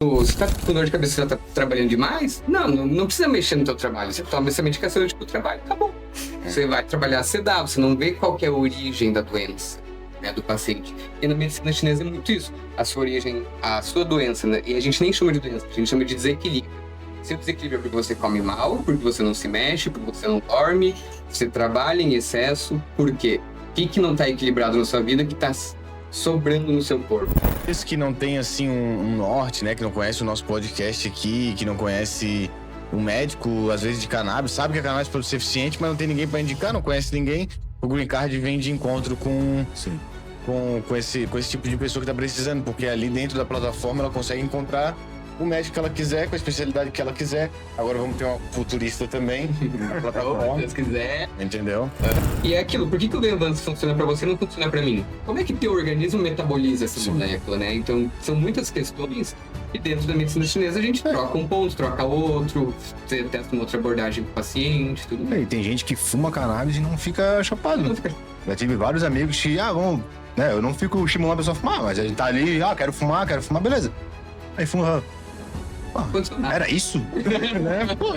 Você tá com dor de cabeça, você tá trabalhando demais? Não precisa mexer no teu trabalho. Você toma essa medicação de trabalho, acabou. Você vai trabalhar sedado, você não vê qual que é a origem da doença, né, do paciente. E na medicina chinesa é muito isso. A sua origem, a sua doença, né? E a gente nem chama de doença, a gente chama de desequilíbrio. Seu desequilíbrio é porque você come mal, porque você não se mexe, porque você não dorme, você trabalha em excesso. Por quê? O que não tá equilibrado na sua vida que tá sobrando no seu corpo? Esse que não tem, assim, um norte, né? Que não conhece o nosso podcast aqui, que não conhece um médico, às vezes, de cannabis, sabe que a cannabis pode ser eficiente, mas não tem ninguém pra indicar, não conhece ninguém. O Green Card vem de encontro com esse tipo de pessoa que tá precisando, porque ali dentro da plataforma ela consegue encontrar o médico que ela quiser, com a especialidade que ela quiser. Agora vamos ter uma futurista também na plataforma. Se Deus quiser. Entendeu? E é aquilo, por que o Bioavanço funciona pra você e não funciona pra mim? Como é que teu organismo metaboliza essa molécula, né? Então, são muitas questões que dentro da medicina chinesa a gente troca um ponto, troca outro, você testa uma outra abordagem com o paciente, tudo bem. E tem gente que fuma cannabis e não fica chapado. Não fica... Já tive vários amigos que, vamos, né? Eu não fico estimulando a pessoa a fumar, mas a gente tá ali, quero fumar, beleza. Aí fuma. Era isso? Né? Pô.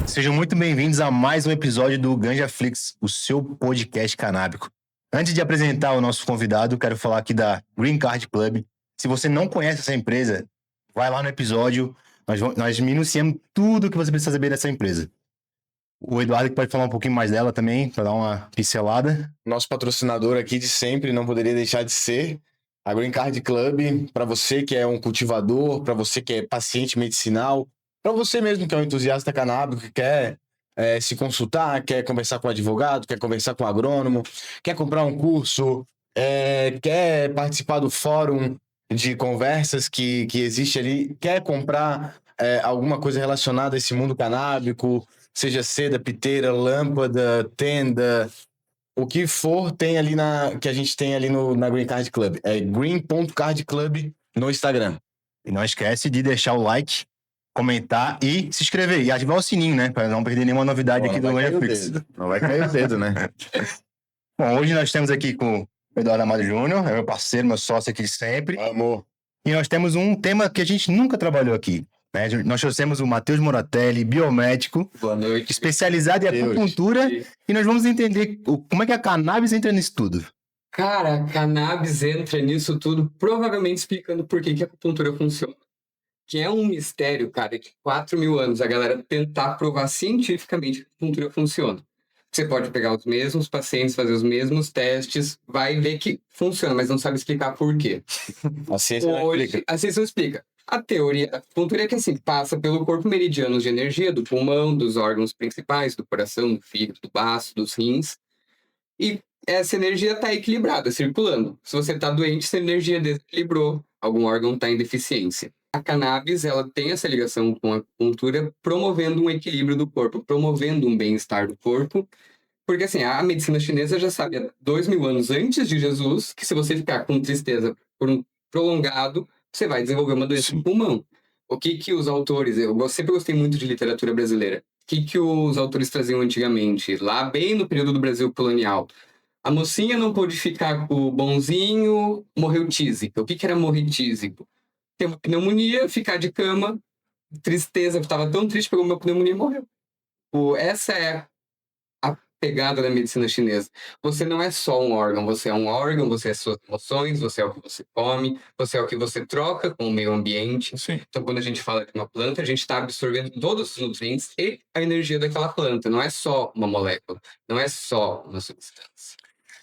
Sejam muito bem-vindos a mais um episódio do GanjaFlix, o seu podcast canábico. Antes de apresentar o nosso convidado, quero falar aqui da Green Card Club. Se você não conhece essa empresa, vai lá no episódio, nós minuciamos tudo que você precisa saber dessa empresa. O Eduardo pode falar um pouquinho mais dela também, para dar uma pincelada. Nosso patrocinador aqui de sempre, não poderia deixar de ser a Green Card Club, para você que é um cultivador, para você que é paciente medicinal, para você mesmo que é um entusiasta canábico, que quer se consultar, quer conversar com o advogado, quer conversar com o agrônomo, quer comprar um curso, quer participar do fórum de conversas que existe ali, quer comprar alguma coisa relacionada a esse mundo canábico, seja seda, piteira, lâmpada, tenda, o que for, tem ali que a gente tem ali na Green Card Club. É green.card club no Instagram. E não esquece de deixar o like, comentar e se inscrever. E ativar o sininho, né? Para não perder nenhuma novidade aqui do GanjaFlix. Não vai cair o dedo, né? Bom, hoje nós estamos aqui com o Eduardo Amado Júnior, é meu parceiro, meu sócio aqui de sempre. Amor. E nós temos um tema que a gente nunca trabalhou aqui. Né? Nós trouxemos o Matheus Moratelli, biomédico, Boa noite. especializado em acupuntura, e nós vamos entender como é que a cannabis entra nisso tudo. Cara, a cannabis entra nisso tudo, provavelmente explicando por que a acupuntura funciona. Que é um mistério, cara, de 4.000 anos a galera tentar provar cientificamente que a acupuntura funciona. Você pode pegar os mesmos pacientes, fazer os mesmos testes, vai ver que funciona, mas não sabe explicar por quê. A ciência não explica. A ciência não explica. A teoria da acupuntura é que, assim, passa pelo corpo meridianos de energia, do pulmão, dos órgãos principais, do coração, do fígado, do baço, dos rins. E essa energia está equilibrada, circulando. Se você está doente, essa energia desequilibrou, algum órgão está em deficiência. A cannabis, ela tem essa ligação com a acupuntura, promovendo um equilíbrio do corpo, promovendo um bem-estar do corpo. Porque, assim, a medicina chinesa já sabe há 2.000 anos antes de Jesus que se você ficar com tristeza por um prolongado, você vai desenvolver uma doença no pulmão. O que os autores... Eu sempre gostei muito de literatura brasileira. O que os autores traziam antigamente? Lá, bem no período do Brasil colonial. A mocinha não pôde ficar com o bonzinho, morreu tísica. O que era morrer tísico? Ter uma pneumonia, ficar de cama, tristeza, estava tão triste, pegou uma pneumonia e morreu. Essa é a pegada da medicina chinesa. Você não é só um órgão, você é suas emoções, você é o que você come, você é o que você troca com o meio ambiente. Sim. Então, quando a gente fala de uma planta, a gente está absorvendo todos os nutrientes e a energia daquela planta. Não é só uma molécula, não é só uma substância.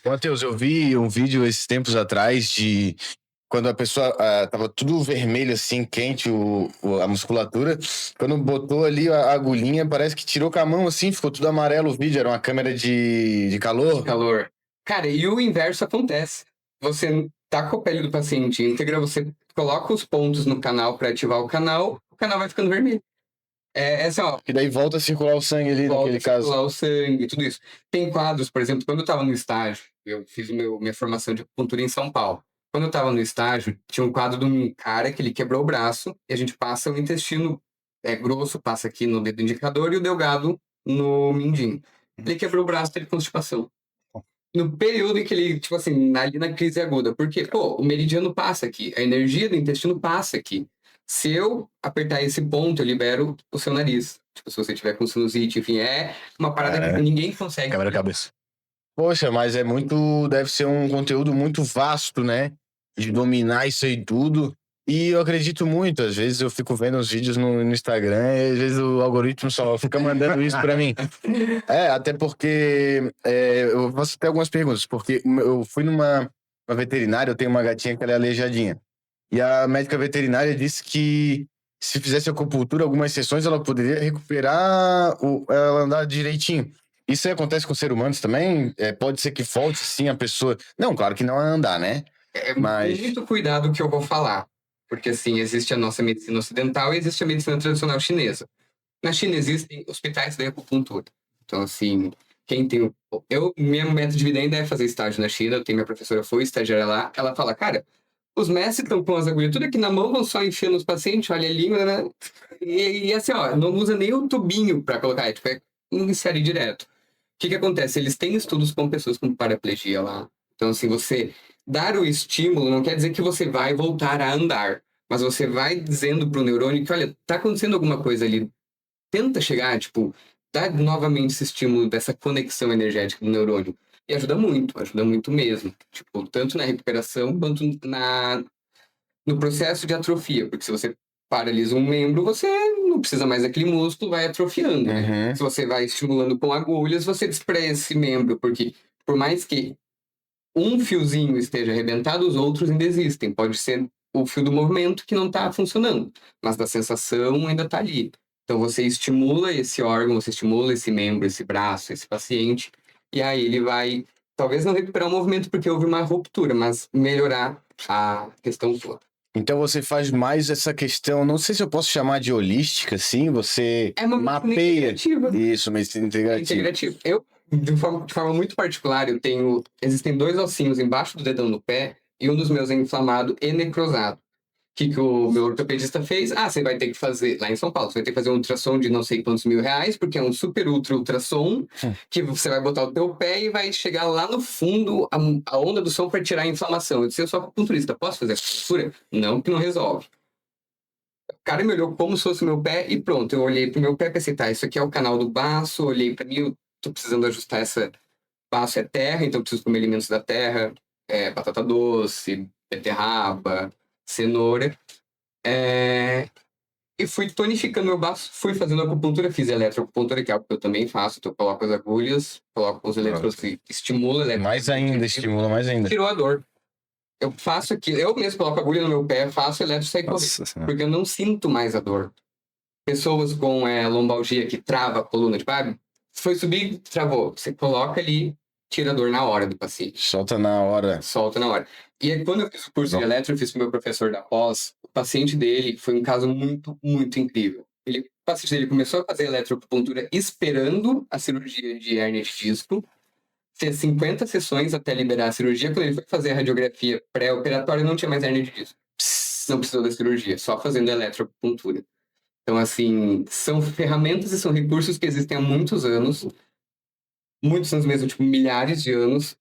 Matheus, eu vi um vídeo esses tempos atrás de quando a pessoa tava tudo vermelho assim, quente, a musculatura. Quando botou ali a agulhinha, parece que tirou com a mão assim, ficou tudo amarelo o vídeo. Era uma câmera de calor. Calor. Cara, e o inverso acontece. Você tá com a pele do paciente íntegra, você coloca os pontos no canal para ativar o canal vai ficando vermelho. Ó. E daí volta a circular o sangue ali, naquele caso. Volta a circular o sangue, tudo isso. Tem quadros, por exemplo, quando eu tava no estágio, eu fiz minha formação de acupuntura em São Paulo. Quando eu tava no estágio, tinha um quadro de um cara que ele quebrou o braço e a gente passa o intestino grosso, passa aqui no dedo indicador e o delgado no mindinho. Ele quebrou o braço, teve constipação. No período em que ele, tipo assim, ali na crise aguda. Porque, pô, o meridiano passa aqui, a energia do intestino passa aqui. Se eu apertar esse ponto, eu libero o seu nariz. Tipo, se você tiver com sinusite, enfim, é uma parada que ninguém consegue. Quebra-cabeça. Poxa, mas é muito. Deve ser um conteúdo muito vasto, né? De dominar isso aí tudo. E eu acredito muito, às vezes eu fico vendo os vídeos no Instagram e às vezes o algoritmo só fica mandando isso pra mim. Até porque eu posso ter algumas perguntas, porque eu fui numa veterinária, eu tenho uma gatinha que ela é aleijadinha. E a médica veterinária disse que se fizesse acupuntura, algumas sessões, ela poderia recuperar ela andar direitinho. Isso aí acontece com seres humanos também? Pode ser que volte sim a pessoa. Não, claro que não é andar, né? Mas Muito cuidado que eu vou falar. Porque, assim, existe a nossa medicina ocidental e existe a medicina tradicional chinesa. Na China existem hospitais de acupuntura. Então, assim, quem tem... Minha meta de vida ainda é fazer estágio na China. Eu tenho minha professora, foi estagiária lá. Ela fala, cara, os mestres estão com as agulhas tudo aqui na mão, vão só enfiando os pacientes, olha a língua, né? E assim, ó, não usa nem o tubinho pra colocar, tipo, insere direto. O que acontece? Eles têm estudos com pessoas com paraplegia lá. Então, assim, você dar o estímulo não quer dizer que você vai voltar a andar, mas você vai dizendo pro neurônio que, olha, tá acontecendo alguma coisa ali. Tenta chegar, tipo, dar novamente esse estímulo dessa conexão energética do neurônio. E ajuda muito mesmo. Tipo, tanto na recuperação quanto no processo de atrofia. Porque se você paralisa um membro, você não precisa mais daquele músculo, vai atrofiando, né? Uhum. Se você vai estimulando com agulhas, você despreza esse membro, porque por mais que um fiozinho esteja arrebentado, os outros ainda existem. Pode ser o fio do movimento que não está funcionando, mas da sensação ainda está ali. Então você estimula esse órgão, você estimula esse membro, esse braço, esse paciente, e aí ele vai, talvez não recuperar o movimento porque houve uma ruptura, mas melhorar a questão toda. Então você faz mais essa questão, não sei se eu posso chamar de holística, assim, você É uma medicina mapeia integrativa. isso, medicina integrativa. Integrativo. Eu, de forma muito particular, existem 2 ossinhos embaixo do dedão no pé e um dos meus é inflamado e necrosado. O que o meu ortopedista fez? Ah, você vai ter que fazer, lá em São Paulo, você vai ter que fazer um ultrassom de não sei quantos R$ 1.000, porque é um super ultrassom, que você vai botar o teu pé e vai chegar lá no fundo, a onda do som para tirar a inflamação. Eu disse, eu sou acupunturista, posso fazer acupuntura? Não, que não resolve. O cara me olhou como se fosse meu pé e pronto, eu olhei pro meu pé e pensei, tá, isso aqui é o canal do baço, olhei para mim, eu tô precisando ajustar essa... Baço é terra, então eu preciso comer alimentos da terra, batata doce, beterraba, cenoura. E fui tonificando meu baço, fui fazendo acupuntura, fiz eletroacupuntura, que é algo que eu também faço. Então eu coloco as agulhas, coloco os eletrodos e estimulo. Mais ainda, estimula mais ainda. Tirou a dor. Eu faço aquilo, eu mesmo coloco a agulha no meu pé, faço eletro e saio correndo. Porque eu não sinto mais a dor. Pessoas com lombalgia que trava a coluna de bago, foi subir, travou. Você coloca ali, tira a dor na hora do paciente. Solta na hora. Solta na hora. E aí, quando eu fiz o curso de eletro, eu fiz com o meu professor da pós, o paciente dele foi um caso muito, muito incrível. O paciente dele começou a fazer eletroacupuntura esperando a cirurgia de hérnia de disco, fez 50 sessões até liberar a cirurgia. Quando ele foi fazer a radiografia pré-operatória, não tinha mais hérnia de disco. Não precisou da cirurgia, só fazendo eletroacupuntura. Então, assim, são ferramentas e são recursos que existem há muitos anos mesmo, tipo, milhares de anos,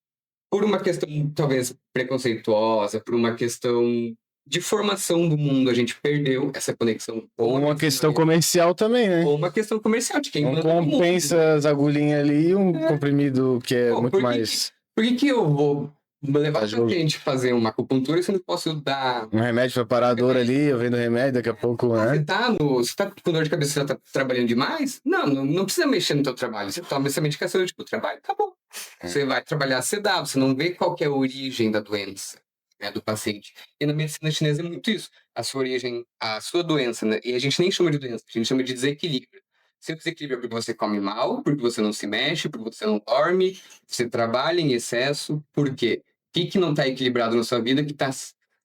por uma questão, talvez, preconceituosa, por uma questão de formação do mundo, a gente perdeu essa conexão. Ou uma questão comercial também, né? Ou uma questão comercial, de quem Não manda no mundo. compensa as agulhinhas ali e um comprimido que é muito mais... Por que eu vou levar o paciente fazer uma acupuntura se eu não posso dar... Um remédio pra parar a dor ali, eu vendo remédio, daqui a pouco, né? Você tá com dor de cabeça, você tá trabalhando demais? Não precisa mexer no teu trabalho. Você toma essa medicação, tipo, o trabalho acabou. Você vai trabalhar sedado, você não vê qual que é a origem da doença, né, do paciente. E na medicina chinesa é muito isso. A sua origem, a sua doença, né? E a gente nem chama de doença, a gente chama de desequilíbrio. Seu desequilíbrio é porque você come mal, porque você não se mexe, porque você não dorme, você trabalha em excesso. Por quê? O que não está equilibrado na sua vida que está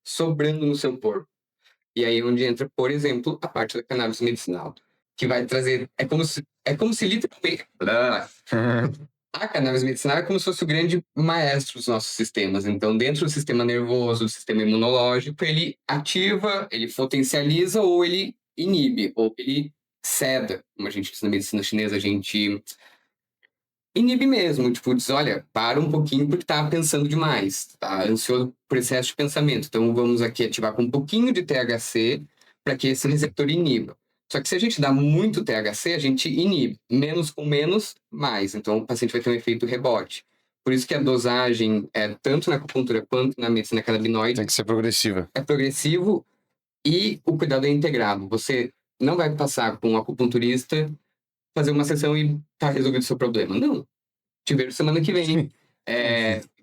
sobrando no seu corpo? E aí é onde entra, por exemplo, a parte da cannabis medicinal, que vai trazer... É como se literalmente... A cannabis medicinal é como se fosse o grande maestro dos nossos sistemas. Então, dentro do sistema nervoso, do sistema imunológico, ele ativa, ele potencializa ou ele inibe, ou ele ceda. Como a gente diz na medicina chinesa, a gente inibe mesmo. Tipo, diz, olha, para um pouquinho porque tá pensando demais. Tá ansioso por excesso de pensamento. Então, vamos aqui ativar com um pouquinho de THC para que esse receptor iniba. Só que se a gente dá muito THC, a gente inibe. Menos com menos, mais. Então, o paciente vai ter um efeito rebote. Por isso que a dosagem, tanto na acupuntura quanto na medicina canabinoide, Tem que ser progressiva. é progressivo e o cuidado é integrado. Você não vai passar com um acupunturista, fazer uma sessão e tá resolvido o seu problema. Não. Te vejo semana que vem.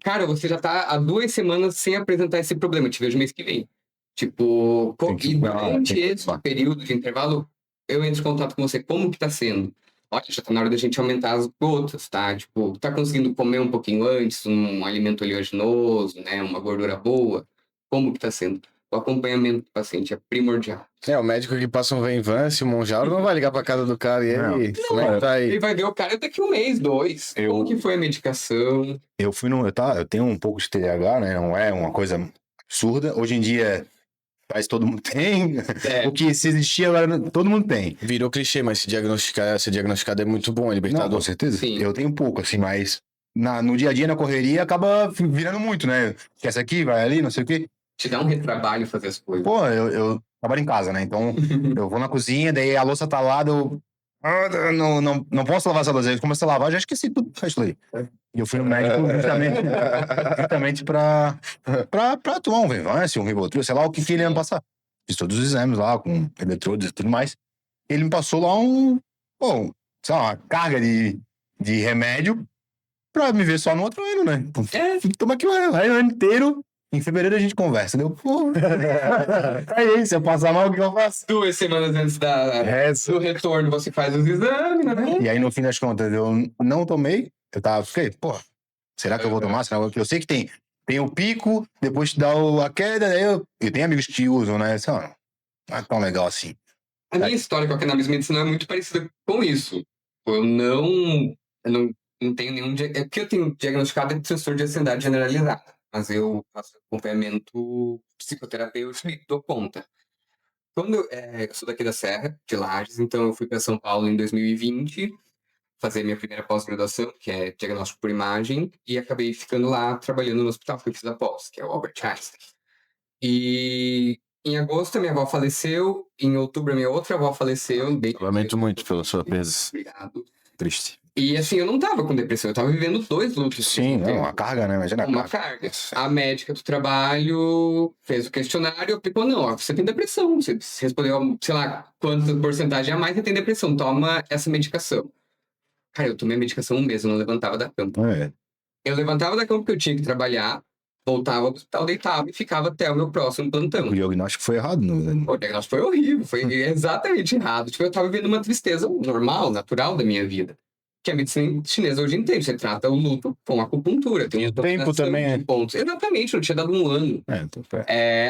Cara, você já tá há 2 semanas sem apresentar esse problema. Te vejo mês que vem. Tipo, e durante esse período de intervalo, eu entro em contato com você. Como que tá sendo? Olha, já tá na hora da gente aumentar as gotas, tá? Tipo, tá conseguindo comer um pouquinho antes, um alimento oleaginoso, né? Uma gordura boa? Como que tá sendo? O acompanhamento do paciente é primordial. O médico que passa um Venvance, o Monjaro, não vai ligar pra casa do cara. E aí, como é que tá aí? Ele vai ver o cara daqui 1 mês, 2. Como que foi a medicação? Eu tenho um pouco de TDAH, né? Não é uma coisa absurda. Hoje em dia, quase todo mundo tem. O que se existia agora, todo mundo tem. Virou clichê, mas ser diagnosticado é muito bom, é Não, libertador. com certeza. Sim. Eu tenho um pouco, assim, mas no dia a dia, na correria, acaba virando muito, né? Esquece aqui, vai ali, não sei o quê. Te dá um retrabalho fazer as coisas. Pô, eu trabalho em casa, né? Então, eu vou na cozinha, daí a louça tá lá, não posso lavar essa louça. Eu começo a lavar, já esqueci tudo que faz aí. E eu fui no médico justamente pra tomar um Venvance, um Rivotril, sei lá o que ele ia me passar. Fiz todos os exames lá, com eletrodos e tudo mais. Ele me passou lá sei lá, uma carga de remédio pra me ver só no outro ano, né? Toma aqui o ano inteiro. Em fevereiro a gente conversa. Deu, pô. Aí, se eu passar mal, o que eu faço? 2 semanas antes do retorno, você faz os exames, né? E aí, no fim das contas, eu não tomei. Fiquei, pô, será que eu vou tomar? Será que eu sei que tem o pico, depois dá a queda, aí eu tenho amigos que usam, né? Assim, ó, não é tão legal assim. A minha história com a cannabis medicinal é muito parecida com isso. Eu não tenho nenhum... É porque eu tenho diagnosticado de transtorno de ansiedade generalizada. Mas eu faço acompanhamento psicoterapêutico e dou conta. Eu sou daqui da Serra, de Lages, então eu fui para São Paulo em 2020 fazer minha primeira pós-graduação, que é diagnóstico por imagem, e acabei ficando lá trabalhando no hospital que eu fiz a pós, que é o Albert Einstein. E em agosto a minha avó faleceu, em outubro a minha outra avó faleceu. Lamento muito pela sua perda. Obrigado. Triste. E assim, eu não tava com depressão, eu tava vivendo 2 lutos. Sim, não, uma carga, né? Imagina Uma carga. A médica do trabalho fez o questionário, aplicou, não, ó, você tem depressão. Você respondeu, sei lá, quanta porcentagem a mais você tem depressão, toma essa medicação. Cara, eu tomei a medicação 1 mês, eu não levantava da cama. Eu levantava da cama porque eu tinha que trabalhar, voltava ao hospital, deitava e ficava até o meu próximo plantão. O diagnóstico foi errado, não? O diagnóstico foi horrível, foi exatamente errado. Tipo, eu tava vivendo uma tristeza normal, natural da minha vida. Que a medicina chinesa hoje inteira, você trata o luto com acupuntura. Tem tempo também, pontos. Exatamente, não tinha dado 1 ano.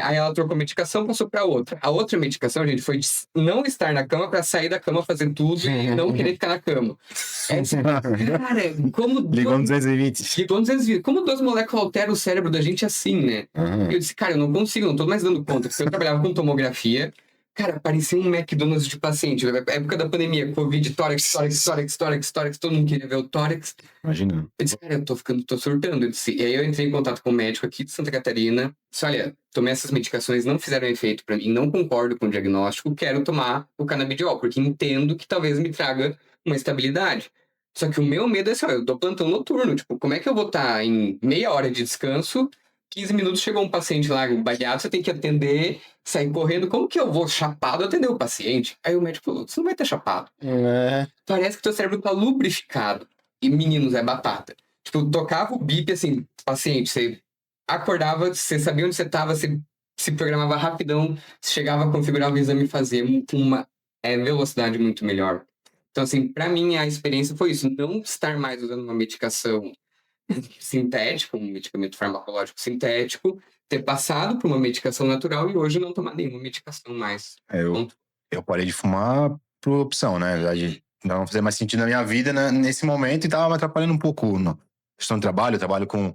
Aí ela trocou a medicação, passou pra outra. A outra medicação, gente, foi de não estar na cama pra sair da cama, fazer tudo e não querer ficar na cama. Cara, como... Ligou no 220. Ligou no 220. Como 2 moléculas alteram o cérebro da gente assim, né? Eu disse, cara, eu não consigo, não tô mais dando conta. Porque eu trabalhava com tomografia. Cara, parecia um McDonald's de paciente. Na época da pandemia, Covid, tórax, todo mundo queria ver o tórax. Imagina. Eu disse, cara, tô surtando. E aí eu entrei em contato com um médico aqui de Santa Catarina. Disse, olha, tomei essas medicações, não fizeram efeito pra mim, não concordo com o diagnóstico, quero tomar o canabidiol, porque entendo que talvez me traga uma estabilidade. Só que o meu medo é assim, ó, eu dou plantão noturno. Tipo, como é que eu vou estar em meia hora de descanso, 15 minutos chegou um paciente lá baleado, você tem que atender, sair correndo. Como que eu vou chapado atender o paciente? Aí o médico falou, você não vai estar chapado. Parece que teu cérebro tá lubrificado. E meninos, é batata. Tipo, tocava o bip, assim, paciente, você acordava, você sabia onde você tava, você se programava rapidão, você chegava, configurava o exame e fazia com uma velocidade muito melhor. Então, assim, pra mim a experiência foi isso, não estar mais usando uma medicação sintética, um medicamento farmacológico sintético, ter passado por uma medicação natural e hoje não tomar nenhuma medicação mais. Eu parei de fumar por opção, né? Na verdade, não fazia mais sentido na minha vida nesse momento e tava me atrapalhando um pouco na questão do trabalho. Eu trabalho com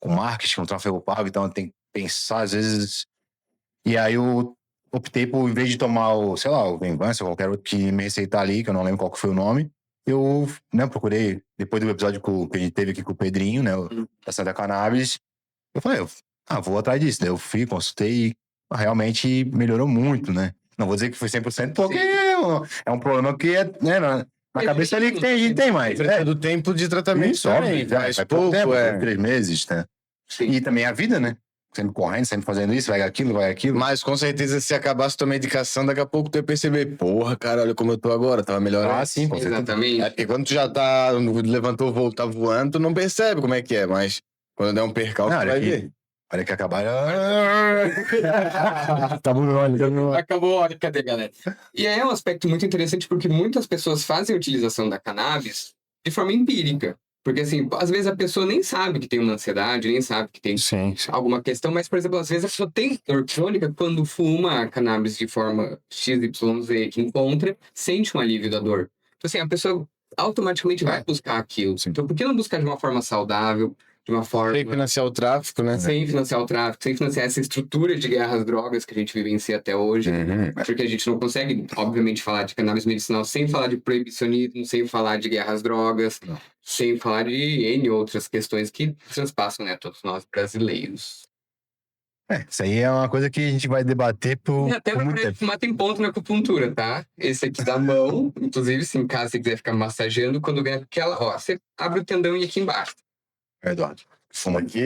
marketing, com tráfego pago, então tem que pensar às vezes. E aí eu optei por, em vez de tomar o, sei lá, o Venvança, qualquer outro que me receitar ali, que eu não lembro qual que foi o nome, eu, né, procurei, depois do episódio que a gente teve aqui com o Pedrinho, né, da Santa Cannabis, eu falei, vou atrás disso. Daí eu fui, consultei e realmente melhorou muito, né? Não vou dizer que foi 100%, porque é um problema que é, né, na cabeça ali que a gente tem mais. Precisa do tempo de tratamento Isso, também, óbvio, mas vai pouco pouco, tempo, 3 meses, né? Sim. E também a vida, né? Sempre correndo, sempre fazendo isso, vai aquilo. Mas com certeza, se acabasse tua medicação, daqui a pouco tu ia perceber, porra, cara, olha como eu tô agora, tava melhor. Ah, sim, com certeza. Exatamente. É porque quando tu já tá, levantou o voo, tá voando, tu não percebe como é que é, mas quando der um percalço, tu vai ver. Olha que acabar. Tá bom, olha. Acabou, olha, cadê, galera? E é um aspecto muito interessante porque muitas pessoas fazem a utilização da cannabis de forma empírica. Porque, assim, às vezes a pessoa nem sabe que tem uma ansiedade, nem sabe que tem Sim. alguma questão, mas, por exemplo, às vezes a pessoa tem dor crônica quando fuma a cannabis de forma XYZ que encontra, sente um alívio da dor. Então, assim, a pessoa automaticamente vai buscar aquilo. Então, por que não buscar de uma forma saudável, de uma forma... Sem financiar o tráfico, né? Sem financiar o tráfico, sem financiar essa estrutura de guerra às drogas que a gente vivencia até hoje. Porque a gente não consegue, obviamente, falar de cannabis medicinal sem falar de proibicionismo, sem falar de guerra às drogas, sem falar de N outras questões que transpassam, né, todos nós brasileiros. Isso aí é uma coisa que a gente vai debater por Até muito pra tempo. fumar tem ponto na acupuntura, tá? Esse aqui da mão, inclusive, se em casa você quiser ficar massageando, quando ganha aquela, ó, você abre o tendão e aqui embaixo. Eduardo, fuma aqui.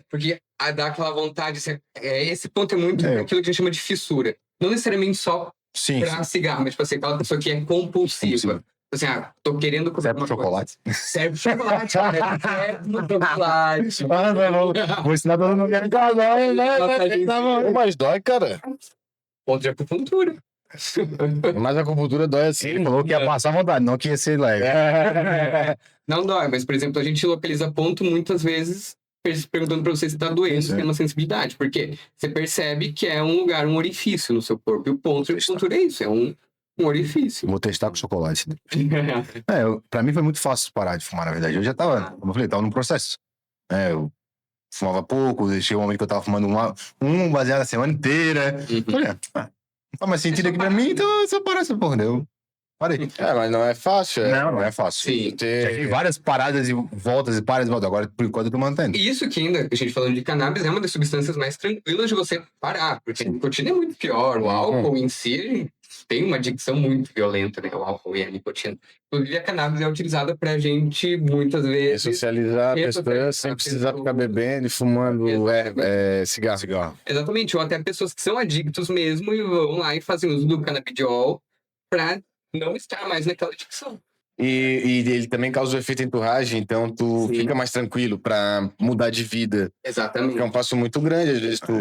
Porque dá aquela vontade. Esse ponto é muito aquilo que a gente chama de fissura. Não necessariamente só pra cigarro, mas tipo assim, aquela pessoa que é compulsiva. Assim, tô querendo comer Serve pro chocolate. Serve pro chocolate, cara. Serve pro chocolate. Não. Vou ensinar todo mundo em casa, né? Mas dói, cara. Ponto de acupuntura. Mas a acupuntura dói assim. Ele falou que ia passar vontade, não que ia ser leve. Não dói, mas, por exemplo, a gente localiza ponto muitas vezes perguntando pra você se tá doendo, se tem uma sensibilidade. Porque você percebe que é um lugar, um orifício no seu corpo. E o ponto de acupuntura é isso, é um orifício. Vou testar com chocolate. Pra mim foi muito fácil parar de fumar, na verdade. Eu já tava, como eu falei, tava num processo. Eu fumava pouco, chegou um momento que eu tava fumando um baseado a semana inteira. Falei, não faz mais sentido aqui pra mim, então eu só parar essa porra. Eu parei. Mas não é fácil. Não é fácil. Sim. Já tive várias paradas e voltas e paradas e voltas. Agora, por enquanto, eu tô mantendo. E isso que ainda, a gente falando de cannabis, é uma das substâncias mais tranquilas de você parar. Porque a nicotina é muito pior. O álcool em si tem uma adicção muito violenta, né? O álcool e a nicotina. Inclusive, a cannabis é utilizada pra gente, muitas vezes... Socializar a pessoa sem precisar ficar bebendo e fumando cigarro. Exatamente. Ou até pessoas que são adictos mesmo e vão lá e fazem uso do canabidiol pra não estar mais naquela adicção. E ele também causa o efeito enturragem, então tu fica mais tranquilo pra mudar de vida. Exatamente. É um passo muito grande, às vezes tu...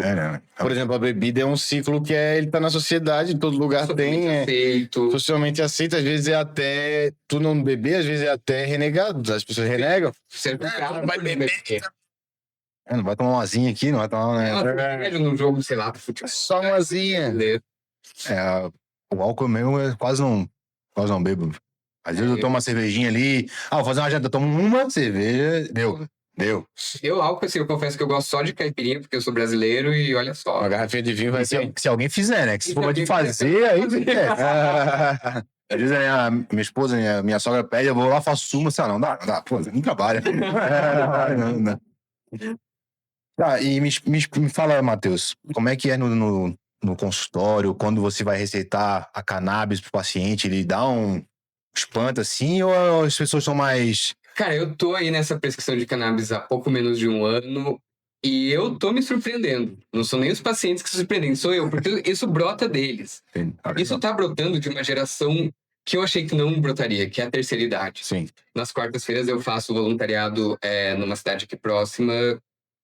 Por exemplo, a bebida é um ciclo que ele tá na sociedade, em todo lugar tem. Aceito. Socialmente aceito, às vezes é até... Tu não beber, às vezes é até renegado. As pessoas renegam. Você não vai beber. Não vai tomar uma asinha aqui, não vai tomar... num jogo, sei lá, pro futebol. Só uma asinha. O álcool mesmo eu quase não bebo. Às vezes eu tomo uma cervejinha ali. Vou fazer uma janta, eu tomo uma cerveja. Deu. Eu, álcool, assim, eu confesso que eu gosto só de caipirinha, porque eu sou brasileiro e olha só. Uma garrafinha de vinho vai ser... Se alguém fizer, né? Que se for de fazer, aí você quer. Às vezes minha esposa, minha sogra pede, eu vou lá, faço sumo, assim, não dá, pô, não trabalha. Não. Tá, e me fala, Matheus, como é que é no consultório, quando você vai receitar a cannabis pro paciente, ele dá um espanto assim, ou as pessoas são mais... Cara, eu tô aí nessa prescrição de cannabis há pouco menos de um ano e eu tô me surpreendendo. Não são nem os pacientes que se surpreendem, sou eu, porque isso brota deles. Isso tá brotando de uma geração que eu achei que não brotaria, que é a terceira idade. Sim. Nas quartas-feiras eu faço voluntariado numa cidade aqui próxima,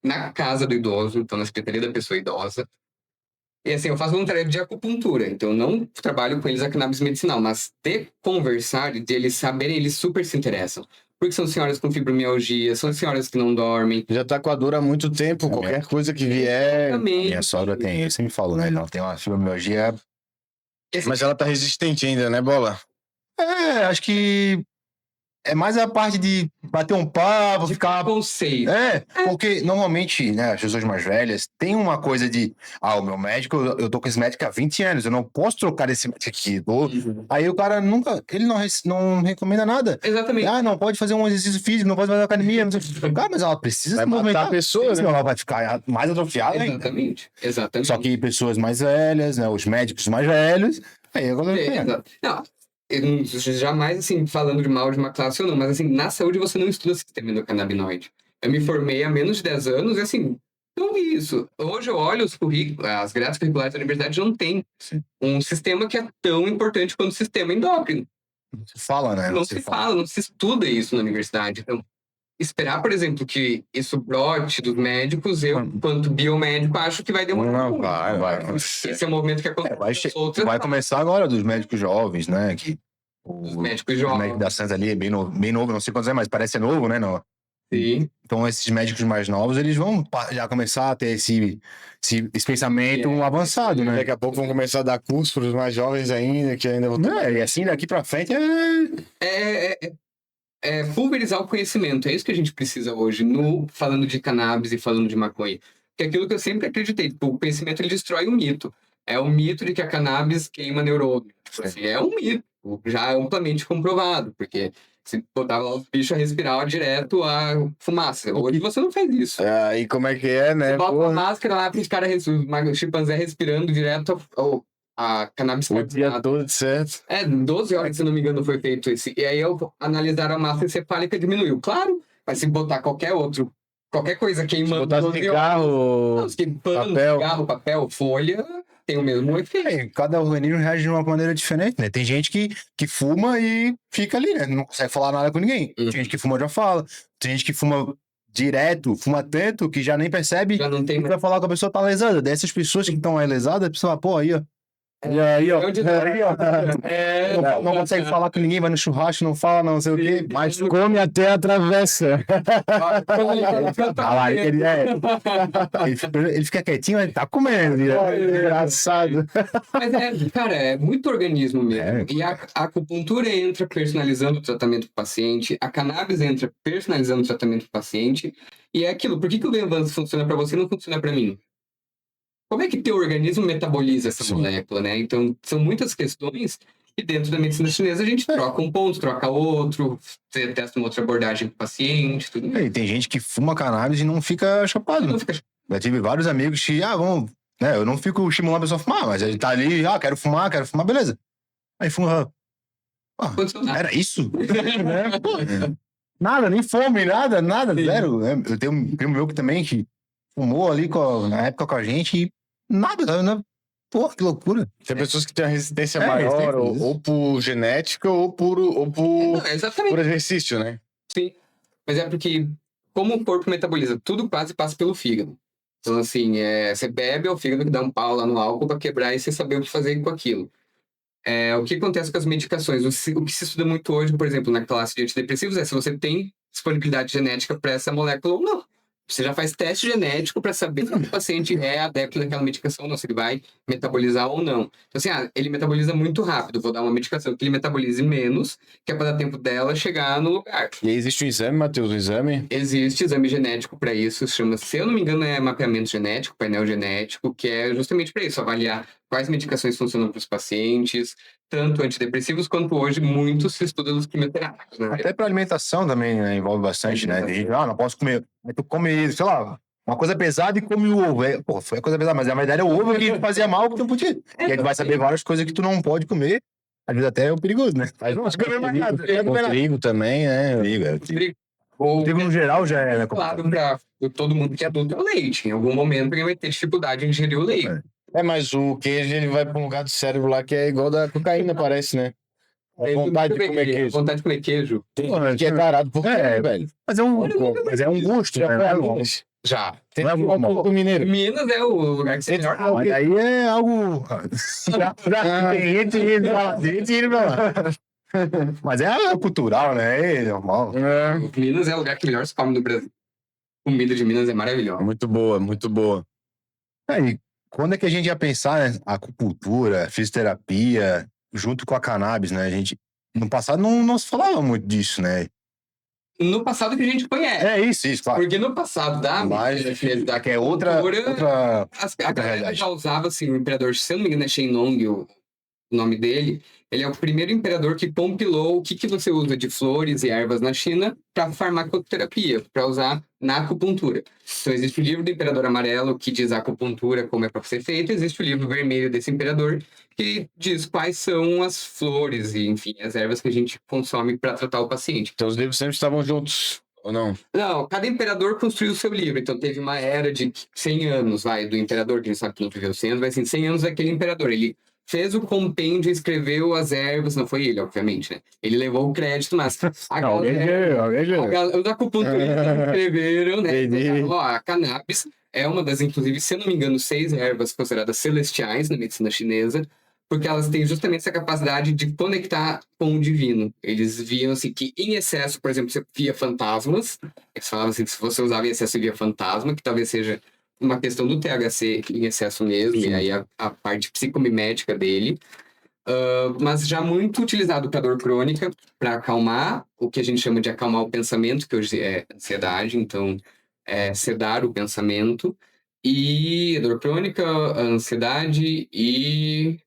na casa do idoso, então na Secretaria da Pessoa Idosa. E assim, eu faço voluntariado de acupuntura, então eu não trabalho com eles a cannabis medicinal, mas de conversar, de eles saberem, eles super se interessam. Porque são senhoras com fibromialgia, são senhoras que não dormem. Já tá com a dor há muito tempo, qualquer coisa que vier... Também. Minha sogra tem, você me falou, né? Ela tem uma fibromialgia... Mas ela tá resistente ainda, né, Bola? Acho que é mais a parte de bater um papo, De ficar... conceito. Porque normalmente, né, as pessoas mais velhas têm uma coisa de o meu médico, eu tô com esse médico há 20 anos, eu não posso trocar esse médico aqui. Aí o cara ele não recomenda nada. Exatamente. Não pode fazer um exercício físico, não pode fazer academia. Não sei. Cara, mas ela precisa Vai se movimentar. matar a pessoa, né? Senão ela vai ficar mais atrofiada ainda. Exatamente. Só que pessoas mais velhas, né, os médicos mais velhos, aí agora... Não, eu não, jamais, assim, falando de mal de uma classe ou não, mas, assim, na saúde você não estuda sistema endocannabinoide. Eu me formei há menos de 10 anos e, assim, não vi isso. Hoje eu olho os currículos, as grades curriculares da universidade não tem um sistema que é tão importante quanto o sistema endócrino. Não se fala, né? Não se fala, não se estuda isso na universidade. Então, esperar, por exemplo, que isso brote dos médicos, eu, quanto biomédico, acho que vai demorar muito. Vai. Esse é o movimento que acontece. Vai começar agora dos médicos jovens, né? Que Os médicos o jovens. médico da Santa ali é bem novo, não sei quantos anos, mas parece ser novo, né? Não. Sim. Então, esses médicos mais novos, eles vão já começar a ter esse pensamento avançado, né? Daqui a pouco vão começar a dar curso para os mais jovens ainda, que ainda vão ter... E assim, daqui pra frente É pulverizar o conhecimento. É isso que a gente precisa hoje, falando de cannabis e falando de maconha. Que é aquilo que eu sempre acreditei. O conhecimento, ele destrói o mito. É o mito de que a cannabis queima neurônio. Assim, é um mito, já amplamente comprovado, porque se botava os bichos a respirar direto a fumaça. Hoje você não faz isso. E como é que é, né? Você bota uma máscara lá para os caras, o chimpanzé respirando direto a cannabis o dia todo, certo? 12 horas, se não me engano, foi feito esse. E aí analisaram a massa encefálica, diminuiu. Claro, mas se botar qualquer coisa queimando... Se botar cigarro, cigarro, papel, folha, tem o mesmo efeito. Cada organismo reage de uma maneira diferente, né? Tem gente que fuma e fica ali, né? Não consegue falar nada com ninguém. Tem gente que fuma já fala. Tem gente que fuma direto, fuma tanto que já nem percebe. Já não tem... Vai falar que a pessoa tá lesada. Dessas pessoas que estão lesadas, a pessoa fala, aí, ó. E aí, ó. Não consegue falar com ninguém, vai no churrasco, não fala, não sei o quê. Mas come até a travessa. Ele fica quietinho, ele tá comendo. Engraçado. Mas cara, é muito organismo mesmo. E a acupuntura entra personalizando o tratamento do paciente, a cannabis entra personalizando o tratamento do paciente. E é aquilo, por que o Venvance funciona para você e não funciona para mim? Como é que teu organismo metaboliza essa molécula, né? Então, são muitas questões que dentro da medicina chinesa a gente troca um ponto, troca outro, você testa uma outra abordagem com o paciente, tudo mais. E tem gente que fuma cannabis e não fica chapado. Já tive vários amigos que, vamos... Né, eu não fico estimulando a pessoa a fumar, mas ele tá ali, quero fumar, beleza. Aí fuma... era isso? Nada, nem fome, nada, zero. Eu tenho um primo meu que também que fumou ali na época com a gente e nada, né? Pô, que loucura. Tem pessoas que têm uma resistência maior, ou por genética, ou por exercício, né? Sim, mas é porque como o corpo metaboliza, tudo quase passa pelo fígado. Então, assim, você bebe, é o fígado que dá um pau lá no álcool para quebrar e você saber o que fazer com aquilo. O que acontece com as medicações? O que se estuda muito hoje, por exemplo, na classe de antidepressivos, é se você tem disponibilidade genética para essa molécula ou não. Você já faz teste genético para saber se o paciente é adepto daquela medicação ou não, se ele vai metabolizar ou não. Então, assim, ele metaboliza muito rápido. Vou dar uma medicação que ele metabolize menos, que é para dar tempo dela chegar no lugar. E aí existe um exame, Matheus, um exame? Existe exame genético para isso, se eu não me engano, é mapeamento genético, painel genético, que é justamente para isso, avaliar quais medicações funcionam para os pacientes, tanto antidepressivos quanto hoje muitos se estudam os quimioterápicos. Né? Até para alimentação também, né, envolve bastante, né? Tem gente, não posso comer. Aí tu come, sei lá, uma coisa pesada e come o ovo. Foi coisa pesada, mas a verdade é o ovo que fazia mal que tu podia. E aí tu vai saber várias coisas que tu não pode comer. Às vezes até é perigoso, né? Mas não comer mais nada. O trigo também, né? O trigo no geral já é, né? Claro, para todo mundo que é adulto é o leite. Em algum momento ele vai ter dificuldade em ingerir o leite. Mas o queijo, ele vai para um lugar do cérebro lá que é igual da cocaína, parece, né? A vontade de comer queijo. Vontade de comer queijo. Que é tarado por quê, velho? Mas é um gosto, né? Já. Não é normal. Do mineiro. Minas é o lugar que você melhor. Mas aí é algo... Tem gente pra lá. Mas é cultural, né? É normal. Minas é o lugar que melhor se come no Brasil. Comida de Minas é maravilhosa. Muito boa, muito boa. E quando é que a gente ia pensar, né? Acupuntura, fisioterapia, junto com a cannabis, né? A gente No passado não se falava muito disso, né? No passado que a gente conhece. É isso, claro. Porque no passado da Mas medicina da que é outra a galera realidade. já usava, assim, o imperador, se eu não me engano, é Shenlong, o nome dele. Ele é o primeiro imperador que compilou o que você usa de flores e ervas na China para farmacoterapia, para usar na acupuntura. Então, existe o livro do Imperador Amarelo, que diz a acupuntura, como é para ser feito. Existe o livro vermelho desse imperador, que diz quais são as flores e, enfim, as ervas que a gente consome para tratar o paciente. Então os livros sempre estavam juntos, ou não? Não, cada imperador construiu o seu livro. Então, teve uma era de 100 anos, do imperador, que a gente sabe que não viveu 100 anos, mas assim, 100 anos daquele imperador. Ele fez o compêndio, escreveu as ervas, não foi ele, obviamente, né? Ele levou o crédito, mas a galera, os acupunturistas escreveram, né? Entendi. Ó, a cannabis é uma das, inclusive, se eu não me engano, 6 ervas consideradas celestiais na medicina chinesa, porque elas têm justamente essa capacidade de conectar com o divino. Eles viam assim que em excesso, por exemplo, você via fantasmas. Eles falavam assim que se você usava em excesso, você via fantasma, que talvez seja uma questão do THC em excesso mesmo, Sim. e aí a parte psicomimética dele. Mas já muito utilizado para dor crônica, para acalmar o que a gente chama de acalmar o pensamento, que hoje é ansiedade, então sedar o pensamento. E a dor crônica, a ansiedade e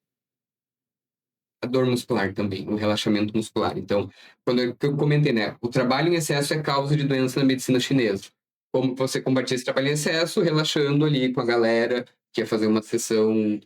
a dor muscular também, o relaxamento muscular. Então, quando eu comentei, né, o trabalho em excesso é causa de doença na medicina chinesa. Como você combatia esse trabalho em excesso? Relaxando ali com a galera, que ia fazer uma sessão